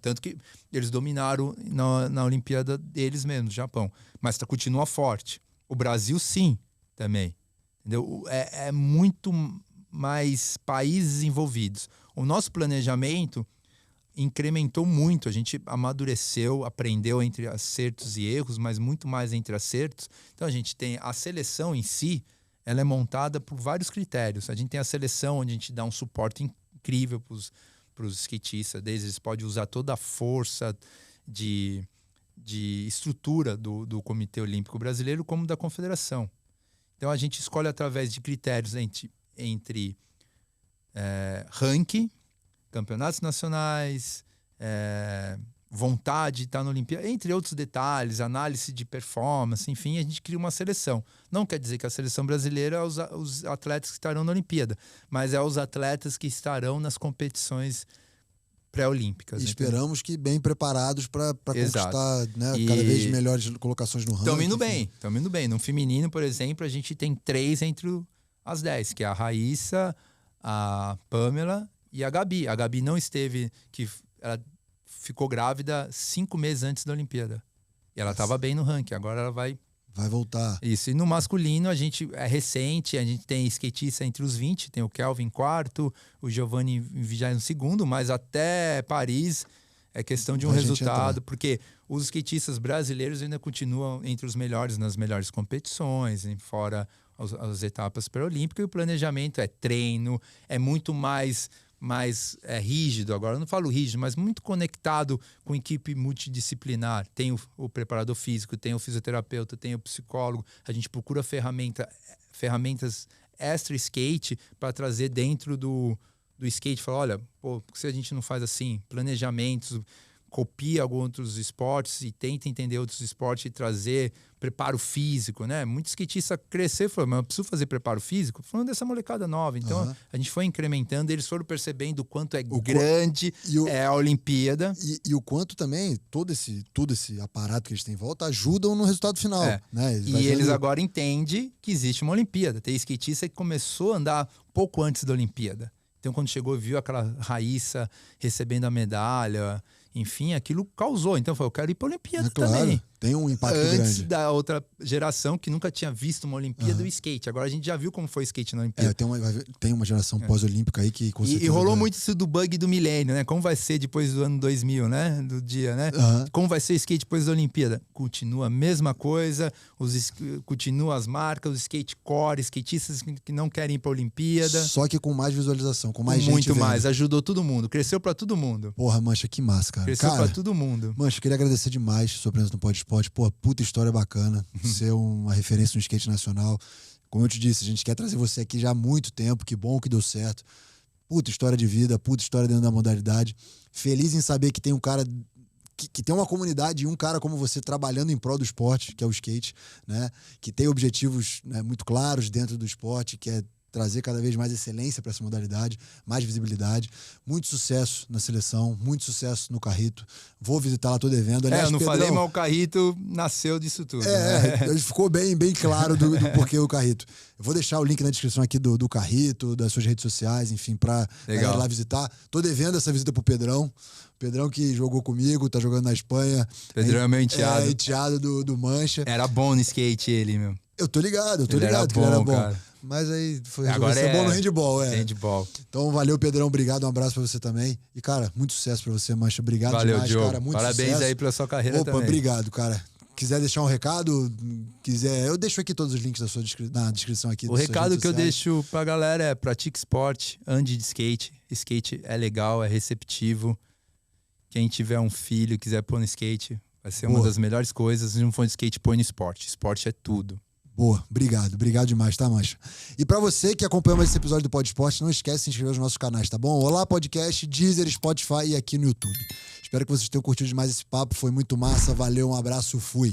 Tanto que eles dominaram na Olimpíada deles mesmo, no Japão. Mas continua forte. O Brasil, sim, também. Entendeu? É muito mais países envolvidos. O nosso planejamento incrementou muito. A gente amadureceu, aprendeu entre acertos e erros, mas muito mais entre acertos. Então, a gente tem a seleção em si, ela é montada por vários critérios. A gente tem a seleção, onde a gente dá um suporte incrível para os skatistas. Desde eles podem usar toda a força de estrutura do Comitê Olímpico Brasileiro como da Confederação. Então, a gente escolhe através de critérios entre ranking, campeonatos nacionais, vontade de estar na Olimpíada, entre outros detalhes, análise de performance, enfim, a gente cria uma seleção. Não quer dizer que a seleção brasileira é os atletas que estarão na Olimpíada, mas é os atletas que estarão nas competições pré-olímpicas. E esperamos que bem preparados para conquistar, né, e... cada vez melhores colocações no ranking. Estamos indo bem. No feminino, por exemplo, a gente tem 3 entre as 10, que é a Raíssa, a Pamela e a Gabi. A Gabi não esteve, ela ficou grávida 5 meses antes da Olimpíada. E ela estava bem no ranking, agora ela vai voltar. Isso. E no masculino, a gente é recente, a gente tem skatista entre os 20, tem o Kelvin em quarto, o Giovanni em 22º, mas até Paris é questão de um resultado, porque os skatistas brasileiros ainda continuam entre os melhores nas melhores competições, fora as etapas pré-olímpicas, e o planejamento é treino, é muito mais rígido, agora eu não falo rígido, mas muito conectado com equipe multidisciplinar. Tem o preparador físico, tem o fisioterapeuta, tem o psicólogo. A gente procura ferramentas extra skate para trazer dentro do skate. Fala, olha, por que a gente não faz assim? Planejamentos, copia alguns outros esportes e tenta entender outros esportes e trazer preparo físico, né? Muitos skatistas cresceram e falaram, mas eu preciso fazer preparo físico? Falando dessa molecada nova. Então, a gente foi incrementando, eles foram percebendo o quanto grande é a Olimpíada. E o quanto também todo esse aparato que eles têm em volta ajudam no resultado final. Né? Eles agora entendem que existe uma Olimpíada. Tem skatista que começou a andar pouco antes da Olimpíada. Então, quando chegou e viu aquela Raíssa recebendo a medalha, enfim, aquilo causou. Então, eu quero ir para a Olimpíada também. Tem um impacto Antes grande. da outra geração que nunca tinha visto uma Olimpíada do skate. Agora a gente já viu como foi o skate na Olimpíada. Tem uma geração pós-olímpica aí que com certeza E rolou muito isso do bug do milênio, né? Como vai ser depois do ano 2000, né? Do dia, né? Como vai ser o skate depois da Olimpíada? Continua a mesma coisa, continua as marcas, os skatecore, skatistas que não querem ir pra Olimpíada. Só que com mais visualização, com mais gente muito vendo. mais, ajudou todo mundo, cresceu pra todo mundo. Porra, Mancha, que massa, cara. Cresceu pra todo mundo. Mancha, queria agradecer demais a sua presença no Pod Esporte. Porra, puta história bacana. Ser uma referência no skate nacional. Como eu te disse, a gente quer trazer você aqui já há muito tempo. Que bom que deu certo. Puta história de vida, puta história dentro da modalidade. Feliz em saber que tem um cara... Que tem uma comunidade e um cara como você trabalhando em prol do esporte, que é o skate, né? Que tem objetivos, né, muito claros dentro do esporte, que é trazer cada vez mais excelência para essa modalidade, mais visibilidade. Muito sucesso na seleção, muito sucesso no Carrito. Vou visitar lá, tô devendo. Aliás, eu não Pedrão, falei, mas o Carrito nasceu disso tudo. Ficou bem claro do porquê o Carrito. Eu vou deixar o link na descrição aqui do Carrito, das suas redes sociais, enfim, pra galera lá visitar. Tô devendo essa visita pro Pedrão. Pedrão que jogou comigo, tá jogando na Espanha. Pedrão é meu enteado. É, enteado do Mancha. Era bom no skate ele, meu. Eu tô ligado que ele era bom. Cara. Mas aí agora ser bom no handball, Handball. Então, valeu, Pedrão. Obrigado, um abraço pra você também. E, cara, muito sucesso pra você, Mancha. Obrigado demais, Diogo. cara. Muito Parabéns sucesso. aí pela sua carreira também. Obrigado, cara. Quiser deixar um recado, eu deixo aqui todos os links na descrição aqui. O recado que eu deixo pra galera é: pratique esporte, ande de skate. Skate é legal, é receptivo. Quem tiver um filho e quiser pôr no skate, vai ser uma das melhores coisas. Se não for de skate, põe no esporte. Esporte é tudo. Boa, obrigado demais, tá, Mancha? E pra você que acompanha mais esse episódio do Pod Esporte, não esquece de se inscrever nos nossos canais, tá bom? Olá Podcast, Deezer, Spotify e aqui no YouTube. Espero que vocês tenham curtido demais esse papo, foi muito massa, valeu, um abraço, fui!